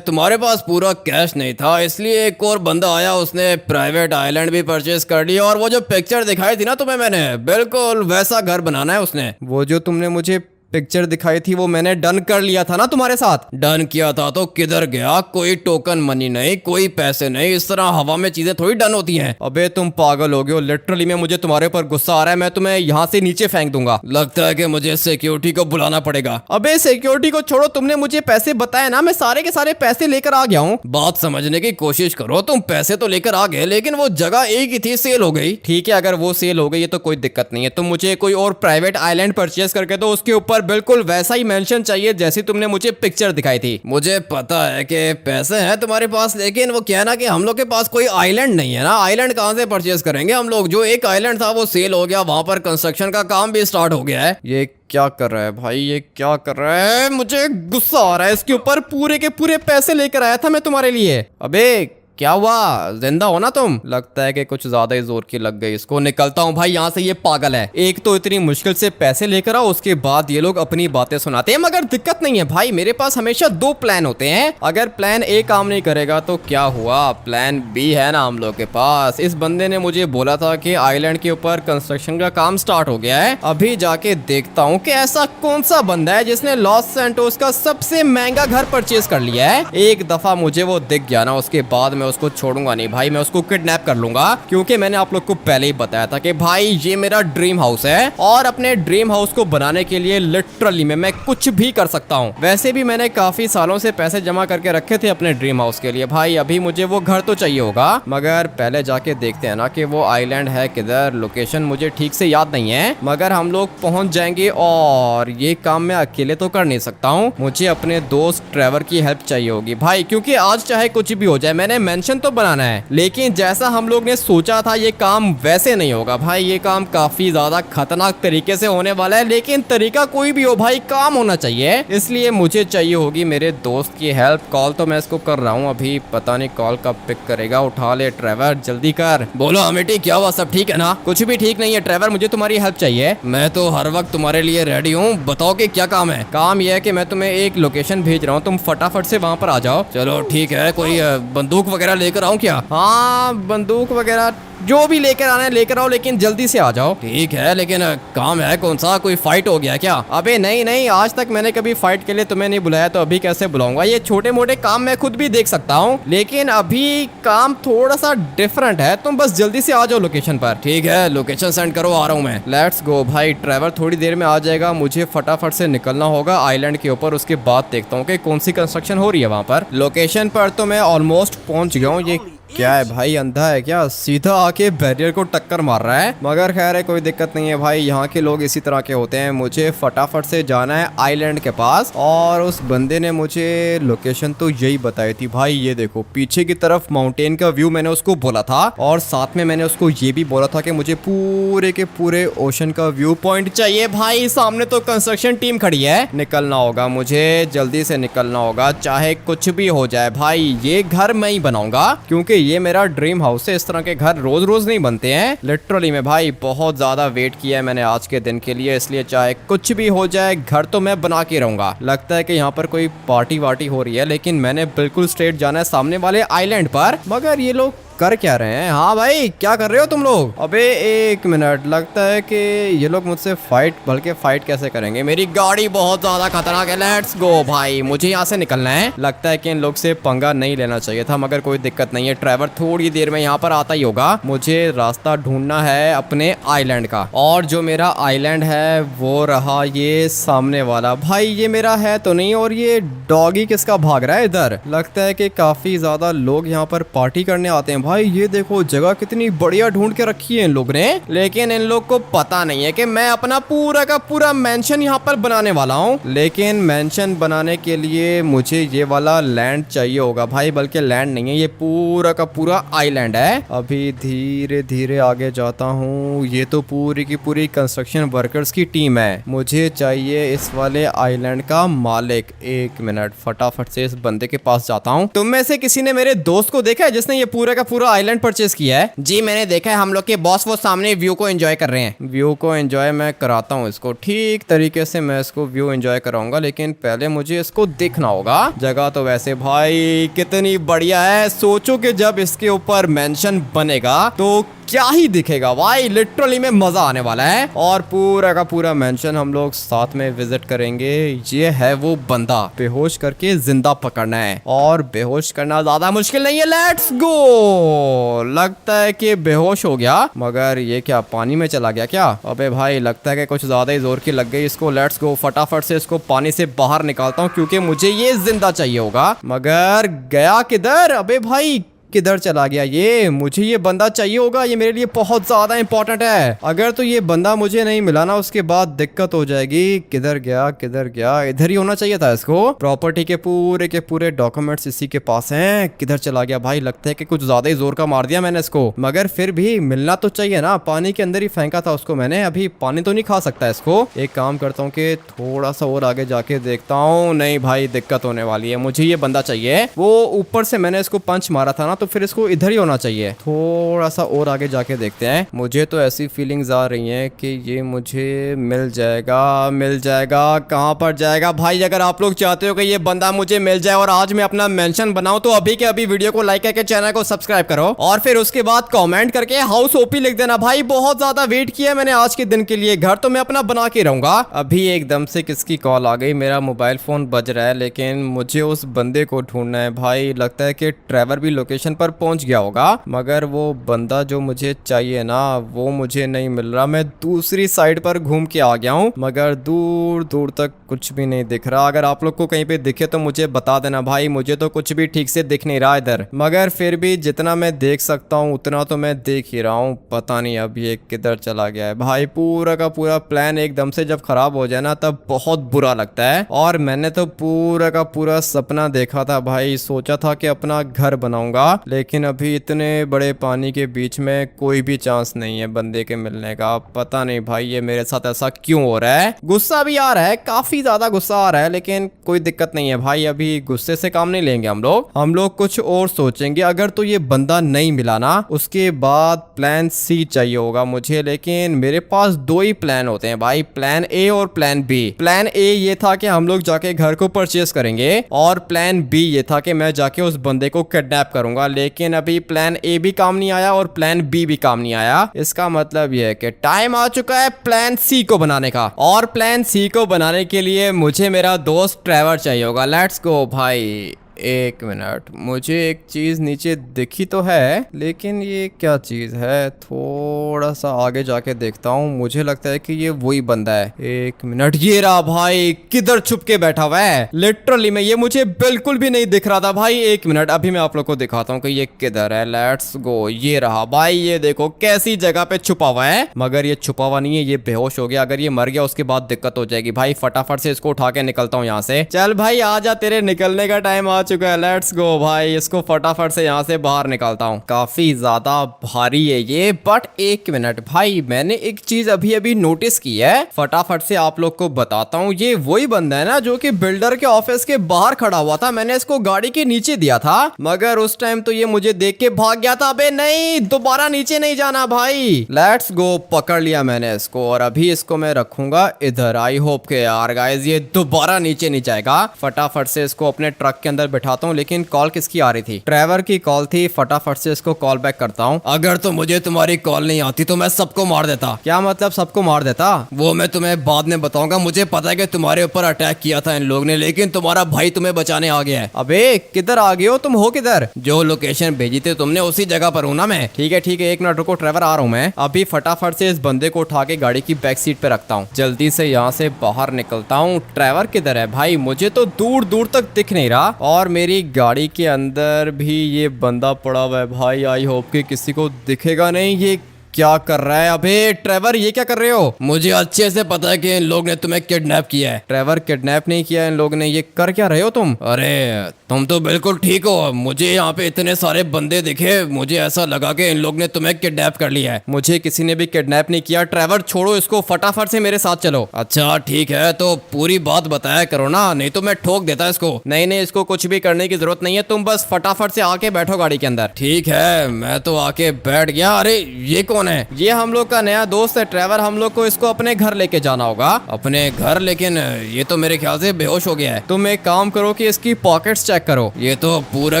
तुम्हारे पास पूरा कैश नहीं था, इसलिए एक और बंदा आया, उसने प्राइवेट आइलैंड भी परचेज कर लिया। और वो जो पिक्चर दिखाई थी ना तुम्हें मैंने, बिल्कुल वैसा घर बनाना है उसने। वो जो तुमने मुझे पिक्चर दिखाई थी वो मैंने डन कर लिया था ना तुम्हारे साथ। डन किया था तो किधर गया? कोई टोकन मनी नहीं, कोई पैसे नहीं, इस तरह हवा में चीजें थोड़ी डन होती हैं। अबे तुम पागल हो गए हो, लिटरली में मुझे तुम्हारे ऊपर गुस्सा आ रहा है, मैं तुम्हें यहाँ से नीचे फेंक दूंगा। लगता है कि मुझे सिक्योरिटी को बुलाना पड़ेगा। अबे सिक्योरिटी को छोड़ो, तुमने मुझे पैसे बताए ना, मैं सारे के सारे पैसे लेकर आ गया हूँ। बात समझने की कोशिश करो, तुम पैसे तो लेकर आ गए लेकिन वो जगह एक ही थी, सेल हो गई। ठीक है, अगर वो सेल हो गई है तो कोई दिक्कत नहीं है, तुम मुझे कोई और प्राइवेट आइलैंड परचेज करके दो, उसके ऊपर बिल्कुल वैसा ही मेंशन चाहिए जैसी तुमने मुझे पिक्चर दिखाई थी। मुझे पता है कि पैसे हैं तुम्हारे पास, लेकिन वो क्या ना कि हम लोग के पास कोई आइलैंड नहीं है ना। आइलैंड कहां से परचेज करेंगे हम लोग? जो एक आइलैंड था वो सेल हो गया, वहां पर कंस्ट्रक्शन का काम भी स्टार्ट हो गया है। ये क्या कर रहा है भाई, ये क्या कर रहा है? मुझे गुस्सा आ रहा है इसके ऊपर। पूरे के पूरे पैसे लेकर आया था मैं तुम्हारे लिए। अबे क्या हुआ, जिंदा हो ना तुम? लगता है कि कुछ ज्यादा ही जोर की लग गई इसको। निकलता हूँ भाई यहाँ से, ये पागल है। एक तो इतनी मुश्किल से पैसे लेकर आओ, उसके बाद ये लोग अपनी बातें सुनाते हैं। मगर दिक्कत नहीं है भाई, मेरे पास हमेशा 2 प्लान होते हैं। अगर प्लान ए काम नहीं करेगा तो क्या हुआ, प्लान बी है ना हम लोग के पास। इस बंदे ने मुझे बोला था कि आइलैंड के ऊपर कंस्ट्रक्शन का काम स्टार्ट हो गया है। अभी जाके देखता हूँ कि ऐसा कौन सा बंदा है जिसने लॉस सैंटोस का सबसे महंगा घर परचेज कर लिया है। एक दफा मुझे वो दिख गया ना, उसके बाद मैं उसको छोड़ूंगा नहीं भाई, मैं उसको किडनैप कर लूंगा। क्योंकि मैंने आप लोग को पहले ही बताया था कि भाई ये मेरा ड्रीम हाउस है और अपने ड्रीम हाउस को बनाने के लिए लिटरली में मैं कुछ भी कर सकता हूँ। वैसे भी मैंने काफी सालों से पैसे जमा करके रखे थे अपने ड्रीम हाउस के लिए भाई। अभी मुझे वो घर तो चाहिए होगा, मगर पहले जाके देखते हैं ना कि वो आइलैंड है किधर। लोकेशन मुझे ठीक से याद नहीं है, मगर हम लोग पहुंच जाएंगे। और ये काम मैं अकेले तो कर नहीं सकता हूँ, मुझे अपने दोस्त ट्रेवर की हेल्प चाहिए होगी भाई। क्योंकि आज चाहे कुछ भी हो जाए, मैंने मेंशन तो बनाना है, लेकिन जैसा हम लोग ने सोचा था ये काम वैसे नहीं होगा भाई। ये काम काफी ज्यादा खतरनाक तरीके से होने वाला है, लेकिन तरीका कोई भी हो भाई, काम होना चाहिए। इसलिए मुझे चाहिए होगी मेरे दोस्त की हेल्प। कॉल तो मैं इसको कर रहा हूँ अभी, पता नहीं कॉल कब पिक करेगा। उठा ले ट्रेवर, जल्दी कर। बोलो अमिटी, क्या हुआ, सब ठीक है ना? कुछ भी ठीक नहीं है ट्रेवर, मुझे तुम्हारी हेल्प चाहिए। मैं तो हर वक्त तुम्हारे लिए रेडी हूँ, बताओ कि क्या काम है। काम यह है कि मैं तुम्हें एक लोकेशन भेज रहा हूँ, तुम फटाफट से वहाँ पर आ जाओ। चलो ठीक है, कोई बंदूक वगैरह लेकर आऊँ क्या? हाँ बंदूक वगैरह जो भी लेकर आना है लेकर आओ, लेकिन जल्दी से आ जाओ। ठीक है, लेकिन काम है कौन सा? कोई फाइट हो गया क्या? अबे नहीं नहीं, आज तक मैंने कभी फाइट के लिए तुम्हें नहीं बुलाया, तो अभी कैसे बुलाऊंगा? ये छोटे मोटे काम मैं खुद भी देख सकता हूँ, लेकिन अभी काम थोड़ा सा डिफरेंट है। तुम बस जल्दी से आ जाओ लोकेशन पर। ठीक है, लोकेशन सेंड करो, आ रहा हूँ मैं। लेट्स गो भाई, ट्रेवर थोड़ी देर में आ जाएगा। मुझे फटाफट से निकलना होगा आइलैंड के ऊपर, उसके बाद देखता हूँ कि कौन सी कंस्ट्रक्शन हो रही है वहाँ पर। लोकेशन पर तो मैं ऑलमोस्ट पहुंच गया हूँ। ये क्या है भाई, अंधा है क्या? सीधा आके बैरियर को टक्कर मार रहा है। मगर खैर है, कोई दिक्कत नहीं है भाई, यहाँ के लोग इसी तरह के होते हैं। मुझे फटाफट से जाना है आइलैंड के पास। और उस बंदे ने मुझे लोकेशन तो यही बताई थी भाई। ये देखो पीछे की तरफ माउंटेन का व्यू मैंने उसको बोला था, और साथ में मैंने उसको ये भी बोला था कि मुझे पूरे के पूरे ओशन का व्यू पॉइंट चाहिए भाई। सामने तो कंस्ट्रक्शन टीम खड़ी है, निकलना होगा मुझे, जल्दी से निकलना होगा, चाहे कुछ भी हो जाए भाई। ये घर मैं ही बनाऊंगा, क्योंकि ये मेरा ड्रीम हाउस है। इस तरह के घर रोज रोज नहीं बनते हैं। लिटरली में भाई बहुत ज्यादा वेट किया है मैंने आज के दिन के लिए, इसलिए चाहे कुछ भी हो जाए घर तो मैं बना के रहूंगा। लगता है कि यहाँ पर कोई पार्टी वार्टी हो रही है, लेकिन मैंने बिल्कुल स्ट्रेट जाना है सामने वाले आइलैंड पर। मगर ये लोग कर क्या रहे हैं? हाँ भाई, क्या कर रहे हो तुम लोग? अबे एक मिनट, लगता है कि ये लोग मुझसे फाइट, बल्कि फाइट कैसे करेंगे? मेरी गाड़ी बहुत ज्यादा खतरनाक है। लेट्स गो भाई, मुझे यहाँ से निकलना है। लगता है कि इन लोग से पंगा नहीं लेना चाहिए था, मगर कोई दिक्कत नहीं है। ड्राइवर थोड़ी देर में यहाँ पर आता ही होगा। मुझे रास्ता ढूंढना है अपने आइलैंड का, और जो मेरा आइलैंड है वो रहा ये सामने वाला। भाई ये मेरा है तो नहीं, और ये डॉगी किसका भाग रहा है इधर? लगता है कि काफी ज्यादा लोग यहाँ पर पार्टी करने आते हैं भाई। भाई ये देखो जगह कितनी बढ़िया ढूंढ के रखी है इन लोग ने, लेकिन इन लोग को पता नहीं है कि मैं अपना पूरा का पूरा मेंशन यहाँ पर बनाने वाला हूँ। लेकिन मेंशन बनाने के लिए मुझे ये वाला लैंड चाहिए होगा भाई, बल्कि लैंड नहीं है, ये पूरा का पूरा आइलैंड है। अभी धीरे धीरे आगे जाता हूँ। ये तो पूरी की पूरी कंस्ट्रक्शन वर्कर्स की टीम है। मुझे चाहिए इस वाले आइलैंड का मालिक। एक मिनट, फटाफट से इस बंदे के पास जाता हूँ। तुम में से किसी ने मेरे दोस्त को देखा है जिसने ये पूरा का पूरा आइलैंड परचेज किया है? जी मैंने देखा है, हम लोग के बॉस वो सामने व्यू को एंजॉय कर रहे हैं। व्यू को एंजॉय मैं कराता हूँ इसको, ठीक तरीके से मैं इसको व्यू एंजॉय कराऊंगा, लेकिन पहले मुझे इसको देखना होगा। जगह तो वैसे भाई कितनी बढ़िया है। सोचो कि जब इसके ऊपर मेंशन बनेगा तो क्या ही दिखेगा भाई, लिटरली में मजा आने वाला है। और पूरा का पूरा मेंशन हम लोग साथ में विजिट करेंगे। ये है वो बंदा, बेहोश करके जिंदा पकड़ना है, और बेहोश करना ज्यादा मुश्किल नहीं है। Let's go. लगता है कि बेहोश हो गया, मगर ये क्या पानी में चला गया क्या? अबे भाई लगता है कि कुछ ज्यादा ही जोर की लग गई इसको। लेट्स गो, फटाफट से इसको पानी से बाहर निकालता हूँ क्योंकि मुझे ये जिंदा चाहिए होगा। मगर गया किधर? अबे भाई किधर चला गया ये? मुझे ये बंदा चाहिए होगा, ये मेरे लिए बहुत ज्यादा इंपॉर्टेंट है। अगर तो ये बंदा मुझे नहीं मिला ना, उसके बाद दिक्कत हो जाएगी। किधर गया किधर गया? इधर ही होना चाहिए था इसको। प्रॉपर्टी के पूरे डॉक्यूमेंट्स इसी के पास हैं। किधर चला गया भाई? लगता है कि कुछ ज्यादा ही जोर का मार दिया मैंने इसको, मगर फिर भी मिलना तो चाहिए ना। पानी के अंदर ही फेंका था उसको मैंने, अभी पानी तो नहीं खा सकता इसको। एक काम करता हूँ कि थोड़ा सा और आगे जाके देखता हूँ। नहीं भाई दिक्कत होने वाली है, मुझे ये बंदा चाहिए। वो ऊपर से मैंने इसको पंच मारा था ना, तो फिर इसको इधर ही होना चाहिए। थोड़ा सा और आगे जाके देखते हैं। मुझे तो ऐसी फीलिंग्स आ रही हैं कि ये मुझे मिल जाएगा। मिल जाएगा कहाँ पर जाएगा भाई? अगर आप लोग चाहते हो कि ये बंदा मुझे मिल जाए और आज मैं अपना मेंशन बनाऊं, तो अभी के अभी वीडियो को लाइक करके चैनल को सब्सक्राइब करो, और फिर उसके बाद कमेंट करके हाउस ओपी लिख देना भाई। बहुत ज्यादा वेट किया मैंने आज के दिन के लिए, घर तो मैं अपना बना के रहूंगा। अभी एकदम से किसकी कॉल आ गई? मेरा मोबाइल फोन बज रहा है, लेकिन मुझे उस बंदे को ढूंढना है भाई। लगता है कि ट्रेवर भी लोकेशन पर पहुंच गया होगा, मगर वो बंदा जो मुझे चाहिए ना वो मुझे नहीं मिल रहा। मैं दूसरी साइड पर घूम के आ गया हूं, मगर दूर दूर तक कुछ भी नहीं दिख रहा। अगर आप लोग को कहीं पे दिखे तो मुझे बता देना भाई, मुझे तो कुछ भी ठीक से दिख नहीं रहा इधर। मगर फिर भी जितना मैं देख सकता हूँ उतना तो मैं देख ही रहा हूँ। पता नहीं अब ये किधर चला गया है भाई। पूरा का पूरा प्लान एकदम से जब खराब हो जाए ना तब बहुत बुरा लगता है। और मैंने तो पूरा का पूरा सपना देखा था भाई, सोचा था कि अपना घर बनाऊंगा, लेकिन अभी इतने बड़े पानी के बीच में कोई भी चांस नहीं है बंदे के मिलने का। पता नहीं भाई ये मेरे साथ ऐसा क्यों हो रहा है। गुस्सा भी आ रहा है, काफी ज्यादा गुस्सा आ रहा है, लेकिन कोई दिक्कत नहीं है भाई। अभी गुस्से से काम नहीं लेंगे हम लोग कुछ और सोचेंगे। अगर तो ये बंदा नहीं मिला ना, उसके बाद प्लान सी चाहिए होगा मुझे। लेकिन मेरे पास दो ही प्लान होते हैं भाई, प्लान ए और प्लान बी। प्लान ए ये था कि हम लोग जाके घर को परचेस करेंगे, और प्लान बी ये था कि मैं जाके उस बंदे को किडनैप करूंगा। लेकिन अभी प्लान ए भी काम नहीं आया और प्लान बी भी काम नहीं आया। इसका मतलब यह है कि टाइम आ चुका है प्लान सी को बनाने का, और प्लान सी को बनाने के लिए मुझे मेरा दोस्त ट्रेवर चाहिए होगा। लेट्स गो भाई। एक मिनट, मुझे एक चीज नीचे दिखी तो है, लेकिन ये क्या चीज है? थोड़ा सा आगे जाके देखता हूँ। मुझे लगता है कि ये वही बंदा है। एक मिनट, ये रहा भाई। किधर छुप के बैठा हुआ है? लिटरली में ये मुझे बिल्कुल भी नहीं दिख रहा था भाई। एक मिनट, अभी मैं आप लोग को दिखाता हूँ कि ये किधर है। Let's go. ये रहा भाई, ये देखो कैसी जगह पे छुपा हुआ है। मगर ये छुपा हुआ नहीं है, ये बेहोश हो गया। अगर ये मर गया उसके बाद दिक्कत हो जाएगी भाई। फटाफट से इसको उठा के निकलता हूँ यहाँ से। चल भाई आजा, तेरे निकलने का टाइम आ चुका है। लेट्स गो भाई, इसको फटाफट से यहाँ से बाहर निकालता हूँ। काफी ज्यादा भारी है ये, बट एक मिनट भाई, मैंने एक चीज अभी अभी नोटिस की है, फटाफट से आप लोग को बताता हूँ। ये वही बंदा है ना जो कि बिल्डर के ऑफिस के बाहर खड़ा हुआ था। मैंने इसको गाड़ी के नीचे दिया था, मगर उस टाइम तो ये मुझे देख के भाग गया था। अबे नहीं, दोबारा नीचे नहीं जाना भाई। लेट्स गो, पकड़ लिया मैंने इसको, और अभी इसको मैं रखूंगा इधर। आई होप के यार गाइस ये दोबारा नीचे नहीं जाएगा। फटाफट से इसको अपने ट्रक के अंदर बैठाता हूँ। लेकिन कॉल किसकी आ रही थी? ट्रेवर की कॉल थी। फटाफट से इसको कॉल बैक करता हूँ। अगर तो मुझे तुम्हारी कॉल नहीं आती तो मैं सबको मार देता। क्या मतलब सबको मार देता? वो मैं तुम्हें बाद में बताऊंगा। मुझे पता है कि तुम्हारे ऊपर अटैक किया था इन लोग ने, लेकिन तुम्हारा भाई तुम्हें बचाने आ गया है। अबे किधर आ गए हो तुम? हो किधर? जो लोकेशन भेजी थी तुमने उसी जगह पर हूं ना मैं। ठीक है ठीक है, एक मिनट रुको ट्रेवर, आ रहा हूँ मैं। अभी फटाफट से इस बंदे को उठा के गाड़ी की बैक सीट पे रखता हूँ। जल्दी से यहाँ से बाहर निकलता हूँ। ट्रेवर किधर है भाई? मुझे तो दूर दूर तक दिख नहीं रहा, और मेरी गाड़ी के अंदर भी ये बंदा पड़ा हुआ है भाई। आई होप कि किसी को दिखेगा नहीं। ये क्या कर रहा है? अबे ट्रेवर, ये क्या कर रहे हो? मुझे अच्छे से पता है कि इन लोग ने तुम्हें किडनैप किया है। ट्रेवर, किडनैप नहीं किया इन लोग ने। ये कर क्या रहे हो तुम? अरे तुम तो बिल्कुल ठीक हो। मुझे यहाँ पे इतने सारे बंदे दिखे, मुझे ऐसा लगा कि इन लोग ने तुम्हें किडनैप कर लिया है। मुझे किसी ने भी किडनैप नहीं किया। ट्रेवर छोड़ो इसको, फटाफट से मेरे साथ चलो। अच्छा ठीक है, तो पूरी बात बताया करो ना, नहीं तो मैं ठोक देता इसको। नहीं नहीं, इसको कुछ भी करने की जरूरत नहीं है। तुम बस फटाफट से आके बैठो गाड़ी के अंदर। ठीक है, मैं तो आके बैठ गया। अरे ये कौन है? ये हम लोग का नया दोस्त है ट्रेवर। हम लोग को इसको अपने घर लेके जाना होगा। अपने घर? लेकिन ये तो मेरे ख्याल से बेहोश हो गया है। तुम एक काम करो कि इसकी पॉकेट्स चेक करो। ये तो पूरा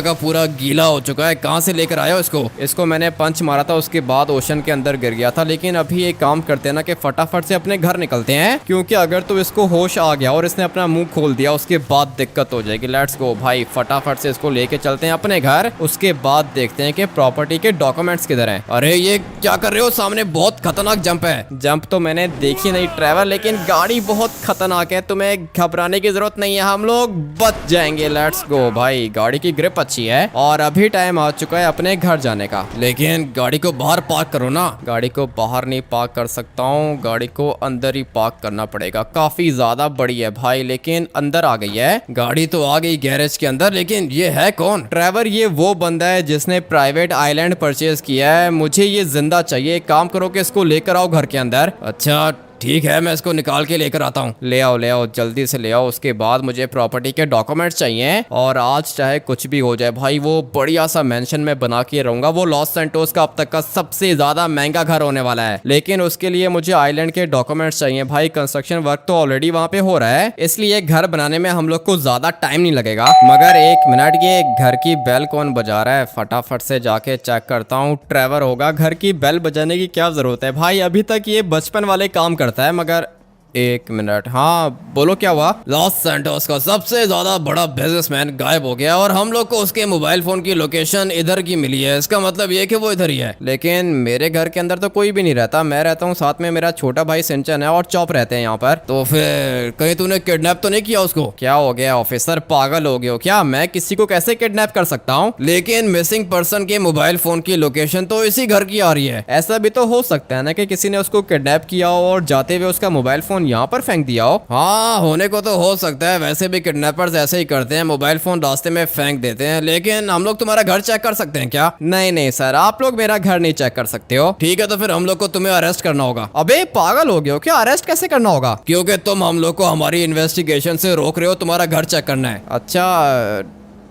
का पूरा गीला हो चुका है। कहाँ से लेकर आया हो इसको? इसको मैंने पंच मारा था, उसके बाद ओशन के अंदर गिर गया था। लेकिन अभी एक काम करते हैं ना कि फटाफट से अपने घर निकलते हैं, क्योंकि अगर तो इसको होश आ गया और इसने अपना मुंह खोल दिया उसके बाद दिक्कत हो जाएगी। लेट्स गो भाई, फटाफट से इसको लेके चलते हैं अपने घर। उसके बाद देखते हैं कि प्रॉपर्टी के डॉक्यूमेंट्स किधर हैं। अरे ये क्या कर रहे हो? सामने बहुत खतरनाक जंप है। जंप तो मैंने देखी नहीं ट्रेवर, लेकिन गाड़ी बहुत खतरनाक है। तुम्हें घबराने की जरूरत नहीं है, हम लोग बच जाएंगे। लेट्स गो भाई, गाड़ी की ग्रिप अच्छी है और अभी टाइम आ चुका है अपने घर जाने का। लेकिन गाड़ी को बाहर पार्क करो ना। गाड़ी को बाहर नहीं पार्क कर सकता हूँ, गाड़ी को अंदर ही पार्क करना पड़ेगा। काफी ज्यादा बड़ी है भाई, लेकिन अंदर आ गई है। गाड़ी तो आ गई गैरेज के अंदर, लेकिन ये है कौन? ट्रेवर, ये वो बंदा है जिसने प्राइवेट आइलैंड परचेज किया है। मुझे ये जिंदा चाहिए। एक काम करो कि इसको लेकर आओ घर के अंदर। अच्छा ठीक है, मैं इसको निकाल के लेकर आता हूँ। ले आओ, जल्दी से ले आओ। उसके बाद मुझे प्रॉपर्टी के डॉक्यूमेंट्स चाहिए और आज चाहे कुछ भी हो जाए भाई, वो बढ़िया सा मेंशन में बना के रहूंगा। वो लॉस सैंटोस का अब तक का सबसे ज्यादा महंगा घर होने वाला है, लेकिन उसके लिए मुझे आइलैंड के डॉक्यूमेंट्स चाहिए भाई। कंस्ट्रक्शन वर्क तो ऑलरेडी वहाँ पे हो रहा है, इसलिए घर बनाने में हम लोग को ज्यादा टाइम नहीं लगेगा। मगर एक मिनट, ये घर की बेल कौन बजा रहा है? फटाफट से जाके चेक करता हूँ। ट्रेवर होगा। घर की बेल बजाने की क्या जरूरत है भाई? अभी तक ये बचपन वाले काम करता है। मगर एक मिनट, हाँ बोलो, क्या हुआ? लॉस सैंटोस का सबसे ज्यादा बड़ा बिजनेसमैन गायब हो गया और हम लोग को उसके मोबाइल फोन की लोकेशन इधर की मिली है। इसका मतलब ये कि वो इधर ही है। लेकिन मेरे घर के अंदर तो कोई भी नहीं रहता। मैं रहता हूँ, साथ में मेरा छोटा भाई सिंचन है और चॉप रहते हैं यहाँ पर। तो फिर कहीं तूने किडनैप तो नहीं किया उसको? क्या हो गया ऑफिसर, पागल हो गए हो क्या? मैं किसी को कैसे किडनैप कर सकता हूँ? लेकिन मिसिंग पर्सन के मोबाइल फोन की लोकेशन तो इसी घर की आ रही है। ऐसा भी तो हो सकता है ना कि किसी ने उसको किडनैप किया हो और जाते हुए उसका मोबाइल फोन यहाँ पर फेंक दिया हो। हाँ, होने को तो हो सकता है। वैसे भी किडनैपर्स ऐसे ही करते हैं, मोबाइल फोन रास्ते में फेंक देते हैं। लेकिन हम लोग तुम्हारा घर चेक कर सकते हैं क्या? नहीं नहीं सर, आप लोग मेरा घर नहीं चेक कर सकते हो। ठीक है, तो फिर हम लोग को तुम्हें अरेस्ट करना होगा। अबे पागल हो गए हो क्या? अरेस्ट कैसे करना होगा? क्योंकि तुम हम लोग को हमारी इन्वेस्टिगेशन से रोक रहे हो। तुम्हारा घर चेक करना है। अच्छा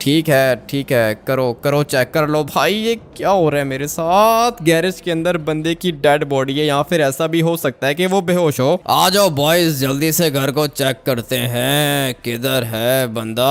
ठीक है, करो चेक कर लो भाई। ये क्या हो रहा है मेरे साथ? गैरेज के अंदर बंदे की डेड बॉडी है, या फिर ऐसा भी हो सकता है कि वो बेहोश हो। आ जाओ बॉयज, जल्दी से घर को चेक करते हैं। किधर है बंदा?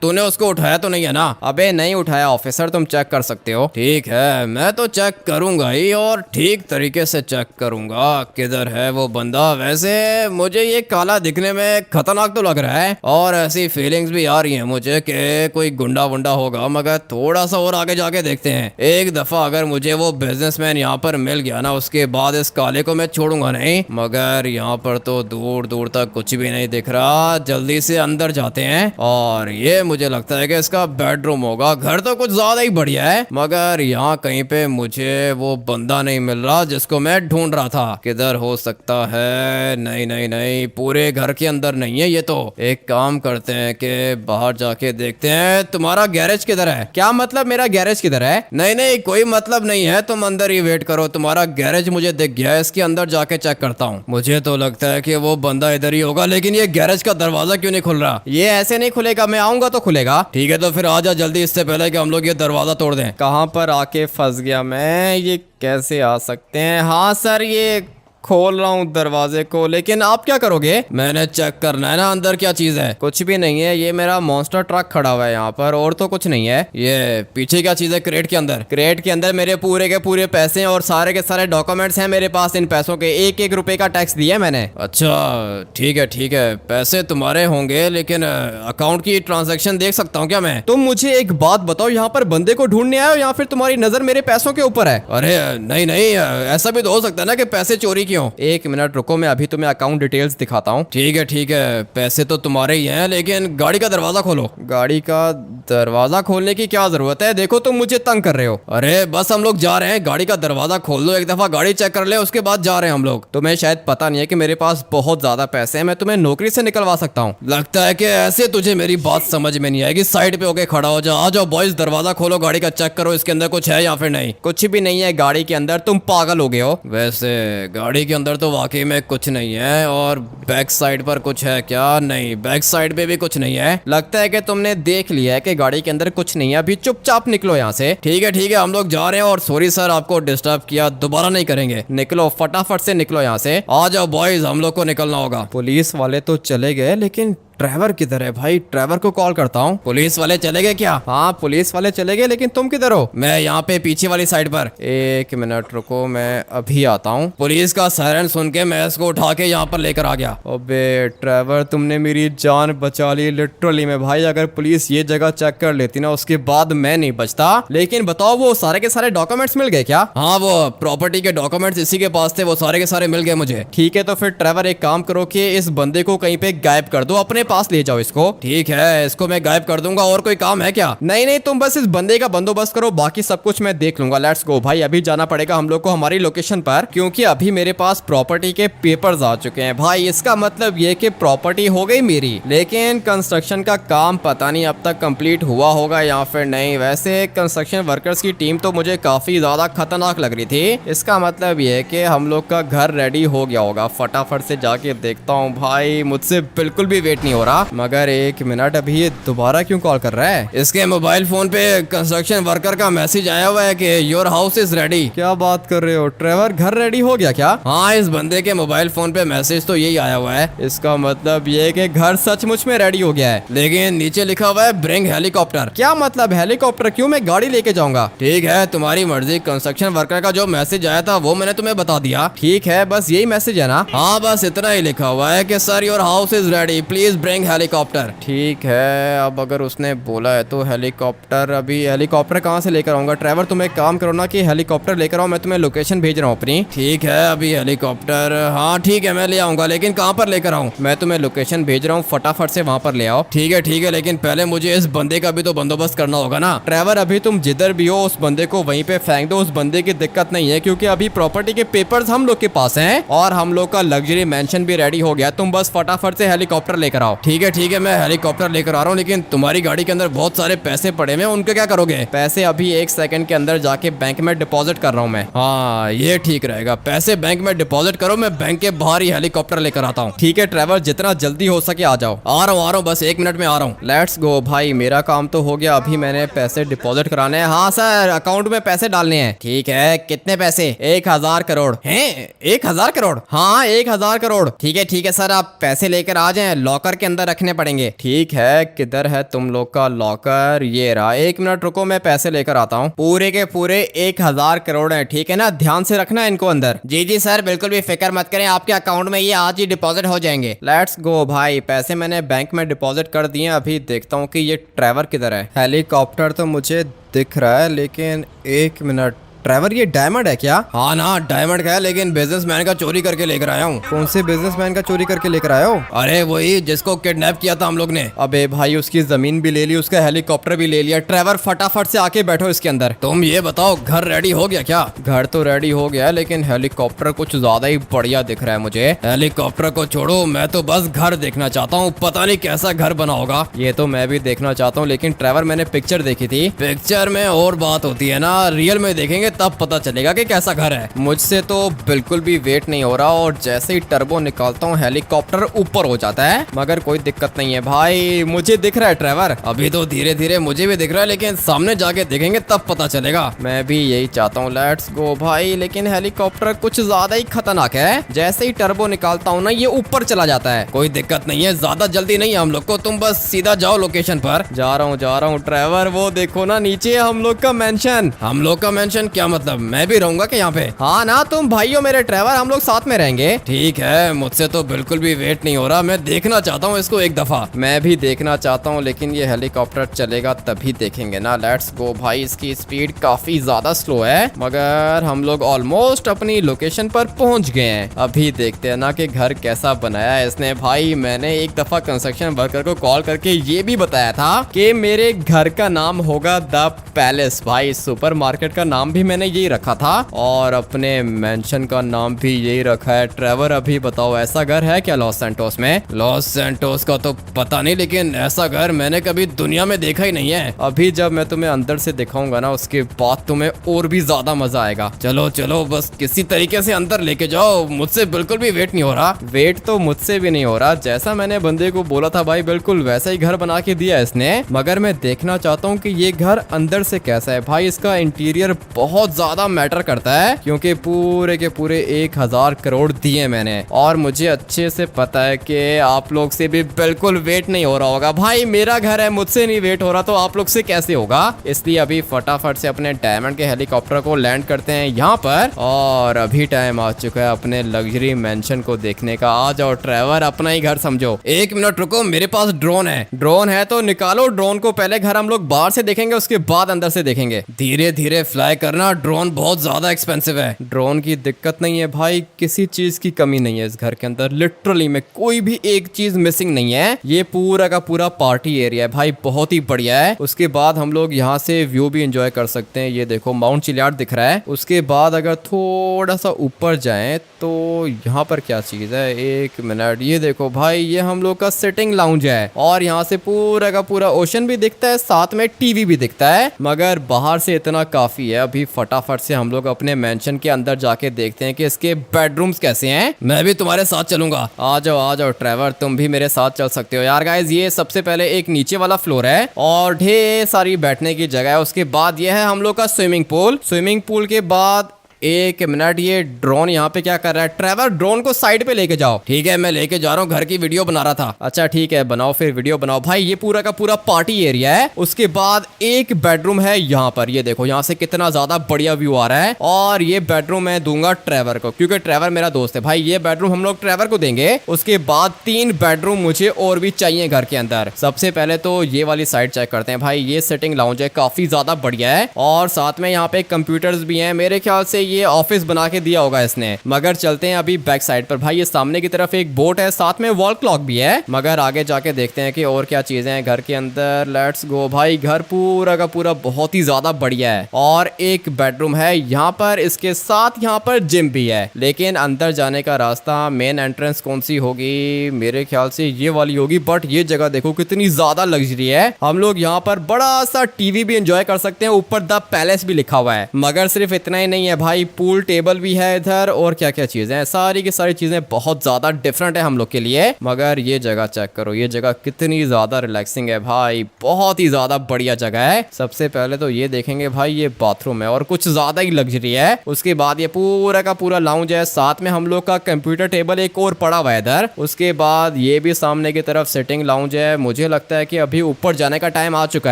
तूने उसको उठाया तो नहीं है ना? अबे नहीं उठाया ऑफिसर, तुम चेक कर सकते हो। ठीक है, मैं तो चेक करूंगा ही और ठीक तरीके से चेक करूंगा। किधर है वो बंदा? वैसे मुझे ये काला दिखने में खतरनाक तो लग रहा है और ऐसी फीलिंग्स भी आ रही है मुझे कि कोई गुंडा वुंडा होगा। मगर थोड़ा सा और आगे जाके देखते हैं। एक दफा अगर मुझे वो बिजनेसमैन यहाँ पर मिल गया ना, उसके बाद इस काले को मैं छोड़ूंगा नहीं। मगर यहाँ पर तो दूर दूर तक कुछ भी नहीं दिख रहा। जल्दी से अंदर जाते हैं और ये मुझे लगता है कि इसका बेडरूम होगा। घर तो कुछ ज्यादा ही बढ़िया है, मगर यहाँ कहीं पे मुझे वो बंदा नहीं मिल रहा जिसको मैं ढूंढ रहा था। किधर हो सकता है? नहीं, पूरे घर के अंदर नहीं है ये तो। एक काम करते हैं कि बाहर जाके देखते हैं। तुम्हारा गैरेज किधर है? क्या मतलब मेरा गैरेज किधर है? नहीं, कोई मतलब नहीं है। तुम अंदर ही वेट करो। तुम्हारा गैरेज मुझे दिख गया है, इसके अंदर जाके चेक करता हूँ। मुझे तो लगता है कि वो बंदा इधर ही होगा। लेकिन ये गैरेज का दरवाजा क्यों नहीं खुल रहा? ये ऐसे नहीं खुलेगा, मैं आऊंगा तो खुलेगा। ठीक है, तो फिर आजा जल्दी, इससे पहले कि हम लोग ये दरवाजा तोड़ दें। कहाँ पर आके फंस गया मैं? ये कैसे आ सकते हैं? हाँ सर, ये खोल रहा हूँ दरवाजे को, लेकिन आप क्या करोगे? मैंने चेक करना है ना अंदर क्या चीज है। कुछ भी नहीं है, ये मेरा मॉन्स्टर ट्रक खड़ा हुआ है यहाँ पर, और तो कुछ नहीं है। ये पीछे क्या चीज है क्रेट के अंदर? क्रेट के अंदर मेरे पूरे के पूरे पैसे हैं और सारे के सारे डॉक्यूमेंट्स हैं मेरे पास। इन पैसों के 1-1 रुपए का टैक्स दिया मैंने। अच्छा ठीक है, पैसे तुम्हारे होंगे, लेकिन अकाउंट की ट्रांजैक्शन देख सकता हूँ क्या मैं? तुम मुझे एक बात बताओ, यहाँ पर बंदे को ढूंढने आए हो या फिर तुम्हारी नजर मेरे पैसों के ऊपर है? अरे नहीं, ऐसा भी तो हो सकता है ना कि पैसे चोरी क्यों? 1 मिनट रुको, मैं अभी तुम्हें अकाउंट डिटेल्स दिखाता हूँ। ठीक है, पैसे तो तुम्हारे ही हैं, लेकिन गाड़ी का दरवाजा खोलो। गाड़ी का दरवाजा खोलने की क्या जरूरत है? देखो तुम मुझे तंग कर रहे हो। अरे बस हम लोग जा रहे हैं, गाड़ी का दरवाजा खोल दो, एक दफा गाड़ी चेक कर ले, उसके बाद जा रहे हैं हम लोग। तुम्हें शायद पता नहीं है कि मेरे पास बहुत ज्यादा पैसे हैं, मैं तुम्हें नौकरी से निकलवा सकता हूँ। लगता है कि ऐसे तुझे मेरी बात समझ में नहीं आएगी। साइड पे होके खड़ा हो जा। आ जाओ बॉयज, दरवाजा खोलो, गाड़ी का चेक करो, इसके अंदर कुछ है या फिर नहीं। कुछ भी नहीं है गाड़ी के अंदर, तुम पागल हो गए हो। वैसे गाड़ी के अंदर तो वाकई में कुछ नहीं है। और बैक साइड पर कुछ है क्या? नहीं, बैक साइड पे भी कुछ नहीं है। लगता है कि तुमने देख लिया है कि गाड़ी के अंदर कुछ नहीं है। अभी चुपचाप निकलो यहाँ से। ठीक है, हम लोग जा रहे हैं। और सॉरी सर, आपको डिस्टर्ब किया, दोबारा नहीं करेंगे। निकलो, फटाफट से निकलो यहाँ से। आ जाओ बॉयज, हम लोग को निकलना होगा। पुलिस वाले तो चले गए, लेकिन ड्राइवर किधर है भाई? ड्राइवर को कॉल करता हूँ। पुलिस वाले चले गए क्या? हाँ, पुलिस वाले चले गए, लेकिन तुम किधर हो? मैं यहाँ पे पीछे वाली साइड पर। 1 मिनट रुको, मैं अभी आता हूँ। पुलिस का सायरन सुन के मैं इसको उठा के यहाँ पर लेकर आ गया। अबे ड्राइवर, तुमने मेरी जान बचा ली लिटरली में भाई। अगर पुलिस ये जगह चेक कर लेती ना, उसके बाद मैं नहीं बचता। लेकिन बताओ, वो सारे के सारे डॉक्यूमेंट्स मिल गए क्या? हाँ, वो प्रॉपर्टी के डॉक्यूमेंट्स इसी के पास थे, वो सारे के सारे मिल गए मुझे। ठीक है, तो फिर ड्राइवर एक काम करो कि इस बंदे को कहीं पे गायब कर दो, अपने पास ले जाओ इसको। ठीक है, इसको मैं गायब कर दूंगा। और कोई काम है क्या? नहीं, तुम बस इस बंदे का बंदोबस्त करो, बाकी सब कुछ मैं देख लूंगा। लेट्स गो भाई, अभी जाना पड़ेगा हम लोग को हमारी लोकेशन पर, क्योंकि अभी मेरे पास प्रॉपर्टी के पेपर्स आ चुके हैं भाई। इसका मतलब ये कि प्रॉपर्टी हो गई मेरी, लेकिन कंस्ट्रक्शन का काम पता नहीं अब तक कंप्लीट हुआ होगा या फिर नहीं। वैसे कंस्ट्रक्शन वर्कर्स की टीम तो मुझे काफी ज्यादा खतरनाक लग रही थी। इसका मतलब ये है कि हम लोग का घर रेडी हो गया होगा। फटाफट से जाके देखता हूँ भाई, मुझसे बिल्कुल भी वेट नहीं हो रहा। मगर 1 मिनट, अभी ये दोबारा क्यों कॉल कर रहा है? इसके मोबाइल फोन पे कंस्ट्रक्शन वर्कर का मैसेज आया हुआ है कि योर हाउस इज रेडी। क्या बात कर रहे हो ड्राइवर, घर रेडी हो गया क्या? हाँ, इस बंदे के मोबाइल फोन पे मैसेज तो यही आया हुआ है। इसका मतलब ये है कि घर सचमुच में रेडी हो गया है, लेकिन नीचे लिखा हुआ है ब्रिंग हेलीकॉप्टर। क्या मतलब हेलीकॉप्टर? क्यों, मैं गाड़ी लेके जाऊंगा। ठीक है, तुम्हारी मर्जी। कंस्ट्रक्शन वर्कर का जो मैसेज आया था वो मैंने तुम्हें बता दिया। ठीक है, बस यही मैसेज है ना? हाँ, बस इतना ही लिखा हुआ है कि sir your house is ready, please bring helicopter. ठीक है, अब अगर उसने बोला है तो हेलीकॉप्टर, अभी हेलीकॉप्टर कहाँ से लेकर आऊंगा? ड्राइवर तुम एक काम करो ना कि हेलीकॉप्टर लेकर आओ, मैं तुम्हें लोकेशन भेज रहा हूँ अपनी। ठीक है, अभी हेलीकॉप्टर, हाँ ठीक है, मैं ले आऊंगा, लेकिन कहाँ पर लेकर आऊँ? मैं तुम्हें लोकेशन भेज रहा हूँ, फटाफट से वहाँ पर ले आओ। ठीक है, लेकिन पहले मुझे इस बंदे का भी तो बंदोबस्त करना होगा ना। ड्राइवर, अभी तुम जिधर भी हो उस बंदे को वहीं पे फेंक दो। उस बंदे की दिक्कत नहीं है, क्योंकि अभी प्रॉपर्टी के पेपर्स हम लोग के पास हैं और हम लोग का लग्जरी मैंशन भी रेडी हो गया। तुम बस फटाफट से हेलीकॉप्टर लेकर आओ। ठीक है, मैं हेलीकॉप्टर लेकर आ रहा हूँ, लेकिन तुम्हारी गाड़ी के अंदर बहुत सारे पैसे पड़े हुए हैं, उनके क्या करोगे? पैसे अभी 1 सेकंड के अंदर जाके बैंक में डिपॉजिट कर रहा हूँ मैं। हाँ, ये ठीक रहेगा। पैसे बैंक में डिपॉजिट करो, मैं बैंक के बाहर ही हेलीकॉप्टर लेकर आता हूँ। ठीक है ड्राइवर, जितना जल्दी हो सके आ जाओ। आ रहा हूँ, बस 1 मिनट में आ रहा हूँ। लेट्स गो भाई, मेरा काम तो हो गया। अभी मैंने पैसे डिपॉजिट कराने हैं। हाँ सर, अकाउंट में पैसे डालने हैं। ठीक है, कितने पैसे? 1000 करोड़। हैं? 1000 करोड़? हाँ, 1000 करोड़। ठीक है सर, आप पैसे लेकर आ जाएं, लॉकर के अंदर रखने पड़ेंगे। ठीक है, किधर है तुम लोग का लॉकर? ये रहा। 1 मिनट रुको, मैं पैसे लेकर आता हूँ। पूरे के पूरे 1000 करोड़ है, ठीक है ना? ध्यान से रखना इनको अंदर। जी सर, बिल्कुल भी फिक्र मत करें, आपके अकाउंट में ये आज ही डिपॉजिट हो जाएंगे। लेट्स गो भाई, पैसे मैंने बैंक में डिपॉजिट कर दिए। अभी देखता हूँ कि ये ड्राइवर किधर है। हेलीकॉप्टर तो मुझे दिख रहा है, लेकिन 1 मिनट, ड्राइवर ये डायमंड है क्या? हाँ ना, डायमंड का है, लेकिन बिजनेसमैन का चोरी करके लेकर आया हूँ। कौन से बिजनेसमैन का चोरी करके लेकर आए हो? अरे वही जिसको किडनैप किया था हम लोग ने। अबे भाई, उसकी जमीन भी ले ली, उसका हेलीकॉप्टर भी ले लिया। ड्राइवर फटाफट से आके बैठो इसके अंदर। तुम ये बताओ, घर रेडी हो गया क्या? घर तो रेडी हो गया, लेकिन हेलीकॉप्टर कुछ ज्यादा ही बढ़िया दिख रहा है मुझे। हेलीकॉप्टर को छोड़ो, मैं तो बस घर देखना चाहता हूँ। पता नहीं कैसा घर बना होगा। ये तो मैं भी देखना चाहता हूँ, लेकिन ड्राइवर मैंने पिक्चर देखी थी। पिक्चर में और बात होती है ना, रियल में देखेंगे तब पता चलेगा कि कैसा घर है। मुझसे तो बिल्कुल भी वेट नहीं हो रहा, और जैसे ही टर्बो निकालता हूँ हेलीकॉप्टर ऊपर हो जाता है। मगर कोई दिक्कत नहीं है भाई, मुझे दिख रहा है ड्राइवर। अभी तो धीरे धीरे मुझे भी दिख रहा है, लेकिन सामने जाके देखेंगे तब पता चलेगा। मैं भी यही चाहता हूँ। लेट्स गो भाई, लेकिन हेलीकॉप्टर कुछ ज्यादा ही खतरनाक है। जैसे ही टर्बो निकालता हूँ ना, ये ऊपर चला जाता है। कोई दिक्कत नहीं है, ज्यादा जल्दी नहीं है हम लोग को, तुम बस सीधा जाओ लोकेशन पर। जा रहा हूँ ड्राइवर। वो देखो ना, नीचे हम लोग का मेंशन। हम लोग का मेंशन? क्या मतलब, मैं भी रहूंगा क्या यहाँ पे? हाँ ना, तुम भाई हो मेरे ट्रेवर, हम लोग साथ में रहेंगे। ठीक है, मुझसे तो बिल्कुल भी वेट नहीं हो रहा, मैं देखना चाहता हूँ इसको एक दफा। मैं भी देखना चाहता हूँ, लेकिन ये हेलीकॉप्टर चलेगा तभी देखेंगे ना। लेट्स गो भाई, इसकी स्पीड काफी ज्यादा स्लो है, मगर हम लोग ऑलमोस्ट अपनी लोकेशन पर पहुंच गए हैं। अभी देखते हैं ना कि घर कैसा बनाया है इसने। भाई मैंने एक दफा कंस्ट्रक्शन वर्कर को कॉल करके ये भी बताया था कि मेरे घर का नाम होगा द पैलेस। भाई सुपरमार्केट का नाम भी मैंने यही रखा था और अपने मेंशन का नाम भी यही रखा है। ट्रेवर अभी बताओ, ऐसा घर है क्या लॉस सैंटोस में? लॉस सैंटोस का तो पता नहीं, लेकिन ऐसा घर मैंने कभी दुनिया में देखा ही नहीं है। अभी जब मैं तुम्हें अंदर से दिखाऊंगा ना, उसके बाद तुम्हें और भी ज्यादा मजा आएगा। चलो चलो, बस किसी तरीके से अंदर लेके जाओ, मुझसे बिल्कुल भी वेट नहीं हो रहा। वेट तो मुझसे भी नहीं हो रहा, जैसा मैंने बंदे को बोला था भाई बिल्कुल वैसा ही घर बना के दिया इसने। मगर मैं देखना चाहता हूँ कि ये घर अंदर से कैसा है। भाई इसका इंटीरियर बहुत ज्यादा मैटर करता है, क्योंकि पूरे के पूरे 1000 करोड़ दिए मैंने, और मुझे अच्छे से पता है कि आप लोग से भी बिल्कुल वेट नहीं हो रहा होगा। भाई मेरा घर है, मुझसे नहीं वेट हो रहा तो आप लोग से कैसे होगा? इसलिए अभी फटाफट से अपने डायमंड के हेलीकॉप्टर को लैंड करते हैं यहाँ पर, और अभी टाइम आ चुका है अपने लग्जरी मेंशन को देखने का। आ जाओ ट्रेवर, अपना ही घर समझो। 1 मिनट रुको, मेरे पास ड्रोन है। ड्रोन है तो निकालो ड्रोन को। पहले घर हम लोग बाहर से देखेंगे, उसके बाद अंदर से देखेंगे। धीरे धीरे फ्लाई करना, ड्रोन बहुत ज्यादा एक्सपेंसिव है। ड्रोन की दिक्कत नहीं है भाई, किसी चीज की कमी नहीं है इस घर के अंदर। लिटरली में कोई भी एक चीज मिसिंग नहीं है। ये पूरा का पूरा पार्टी एरिया है भाई, बहुत ही बढ़िया है। उसके बाद हम लोग यहाँ से व्यू भी एंजॉय कर सकते हैं। ये देखो माउंट चिलियार्ड दिख रहा है। उसके बाद अगर थोड़ा सा ऊपर जाएं तो यहाँ पर क्या चीज है, 1 मिनट, ये देखो भाई, ये हम लोग का सिटिंग लाउंज है, और यहाँ से पूरा का पूरा ओशन भी दिखता है, साथ में टीवी भी दिखता है। मगर बाहर से इतना काफी है। अभी फटाफट से हम लोग अपने मेंशन के अंदर जाके देखते हैं कि इसके बेडरूम्स कैसे हैं। मैं भी तुम्हारे साथ चलूंगा। आ जाओ ट्रेवर, तुम भी मेरे साथ चल सकते हो यार। गाइस ये सबसे पहले एक नीचे वाला फ्लोर है और ढेर सारी बैठने की जगह है। उसके बाद ये है हम लोग का स्विमिंग पूल। स्विमिंग पूल के बाद 1 मिनट, ये ड्रोन यहाँ पे क्या कर रहा है? ट्रेवर ड्रोन को साइड पे लेके जाओ। ठीक है, मैं लेके जा रहा हूँ, घर की वीडियो बना रहा था। अच्छा ठीक है, बनाओ फिर वीडियो बनाओ। भाई ये पूरा का पूरा पार्टी एरिया है। उसके बाद एक बेडरूम है यहाँ पर, ये देखो यहाँ से कितना ज्यादा बढ़िया व्यू आ रहा है। और ये बेडरूम मैं दूंगा ट्रेवर को, क्योंकि ट्रेवर मेरा दोस्त है। भाई ये बेडरूम हम लोग ट्रेवर को देंगे। उसके बाद 3 बेडरूम मुझे और भी चाहिए घर के अंदर। सबसे पहले तो ये वाली साइड चेक करते हैं। भाई ये सिटिंग लाउंज है, काफी ज्यादा बढ़िया है, और साथ में यहाँ पे कंप्यूटर्स भी हैं। मेरे ख्याल से ये ऑफिस बना के दिया होगा इसने। मगर चलते हैं अभी बैक साइड पर। भाई ये सामने की तरफ एक बोट है, साथ में वॉल क्लॉक भी है। मगर आगे जाके देखते हैं कि और क्या चीजें हैं घर के अंदर। Let's go. भाई घर पूरा का पूरा बहुत ही ज्यादा बढ़िया है, और एक बेडरूम है यहाँ पर। इसके साथ यहाँ पर जिम भी है। लेकिन अंदर जाने का रास्ता, मेन एंट्रेंस कौन सी होगी? मेरे ख्याल से ये वाली होगी। बट ये जगह देखो कितनी ज्यादा लग्जरी है। हम लोग यहाँ पर बड़ा सा टीवी भी एंजॉय कर सकते हैं। ऊपर द पैलेस भी लिखा हुआ है। मगर सिर्फ इतना ही नहीं है भाई, पूल टेबल भी है इधर, और क्या क्या चीजें हैं। सारी की सारी चीजें बहुत ज्यादा डिफरेंट है हम लोग के लिए। मगर ये जगह चेक करो, ये जगह कितनी ज्यादा रिलैक्सिंग है भाई, बहुत ही ज्यादा बढ़िया जगह है। सबसे पहले तो ये देखेंगे भाई, ये बाथरूम है और कुछ ज्यादा ही लग्जरी है। उसके बाद ये पूरा का पूरा लाउंज है, साथ में हम लोग का कंप्यूटर टेबल एक और पड़ा हुआ है इधर। उसके बाद ये भी सामने की तरफ सिटिंग लाउंज है। मुझे लगता है कि अभी ऊपर जाने का टाइम आ चुका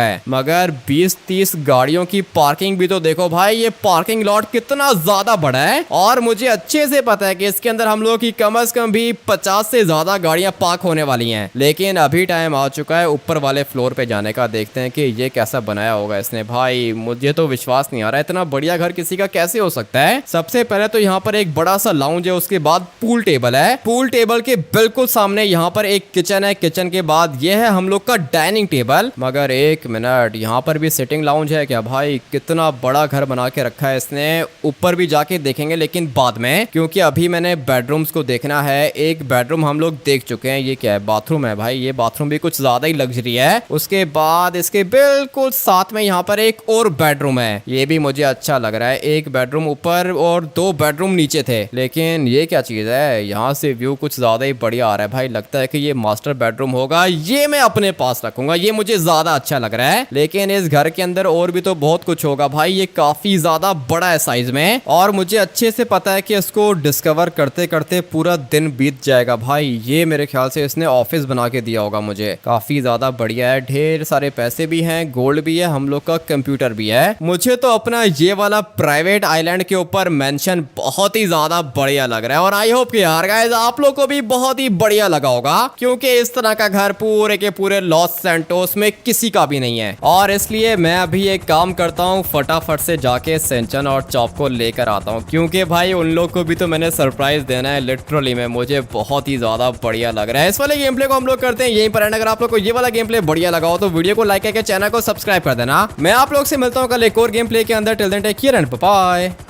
है। मगर 20-30 गाड़ियों की पार्किंग भी तो देखो भाई, ये पार्किंग लॉट कितना ज्यादा बड़ा है। और मुझे अच्छे से पता है कि इसके अंदर हम लोग की कम से कम भी 50 से ज्यादा गाड़ियां पार्क होने वाली हैं। लेकिन अभी टाइम आ चुका है ऊपर वाले फ्लोर पे जाने का। देखते हैं कि ये कैसा बनाया होगा इसने। भाई मुझे तो विश्वास नहीं आ रहा, इतना बढ़िया घर किसी का कैसे हो सकता है। सबसे पहले तो यहाँ पर एक बड़ा सा लाउंज है, उसके बाद पूल टेबल है। पूल टेबल के बिल्कुल सामने यहाँ पर एक किचन है। किचन के बाद ये है हम लोग का डाइनिंग टेबल। मगर 1 मिनट, यहाँ पर भी सिटिंग लाउंज है क्या? भाई कितना बड़ा घर बना के रखा है इसने। ऊपर भी जाके देखेंगे लेकिन बाद में, क्योंकि अभी मैंने बेडरूम्स को देखना है। एक बेडरूम हम लोग देख चुके हैं। ये क्या है? बाथरूम है भाई। ये बाथरूम भी कुछ ज्यादा ही लग्जरी है। उसके बाद इसके बिल्कुल साथ में यहाँ पर एक और बेडरूम है। ये भी मुझे अच्छा लग रहा है। एक बेडरूम ऊपर और 2 बेडरूम नीचे थे। लेकिन ये क्या चीज है? यहाँ से व्यू कुछ ज्यादा ही बढ़िया आ रहा है भाई। लगता है कि ये मास्टर बेडरूम होगा। ये मैं अपने पास रखूंगा, ये मुझे ज्यादा अच्छा लग रहा है। लेकिन इस घर के अंदर और भी तो बहुत कुछ होगा भाई। ये काफी ज्यादा बड़ा है साइज में। और मुझे अच्छे से पता है कि इसको डिस्कवर करते करते पूरा दिन बीत जाएगा भाई। ये मेरे ख्याल से इसने ऑफिस बना के दिया होगा मुझे, काफी ज्यादा बढ़िया है, ढेर सारे पैसे भी हैं, गोल्ड भी है, हम लोग का कंप्यूटर भी है। मुझे तो अपना ये वाला प्राइवेट आइलैंड के ऊपर मेंशन बहुत ही ज्यादा बढ़िया लग रहा है और आई होप कि यार गाइस आप लोग को भी बहुत ही बढ़िया लगा होगा, क्योंकि इस तरह का घर पूरे के पूरे लॉस सैंटोस में किसी का भी नहीं है। और इसलिए मैं अभी एक काम करता हूँ, फटाफट से जाके सेंचन और चॉप को लेकर आता हूँ, क्योंकि भाई उन लोग को भी तो मैंने सरप्राइज देना है। लिटरली में मुझे बहुत ही ज्यादा बढ़िया लग रहा है। इस वाले गेम प्ले को हम लोग करते हैं यहीं पर एंड। अगर आप लोग को ये वाला गेम प्ले बढ़िया लगा हो तो वीडियो को लाइक करके चैनल को सब्सक्राइब कर देना। मैं आप लोग से मिलता हूँ कल एक और गेम प्ले के अंदर। Till then take care and bye bye.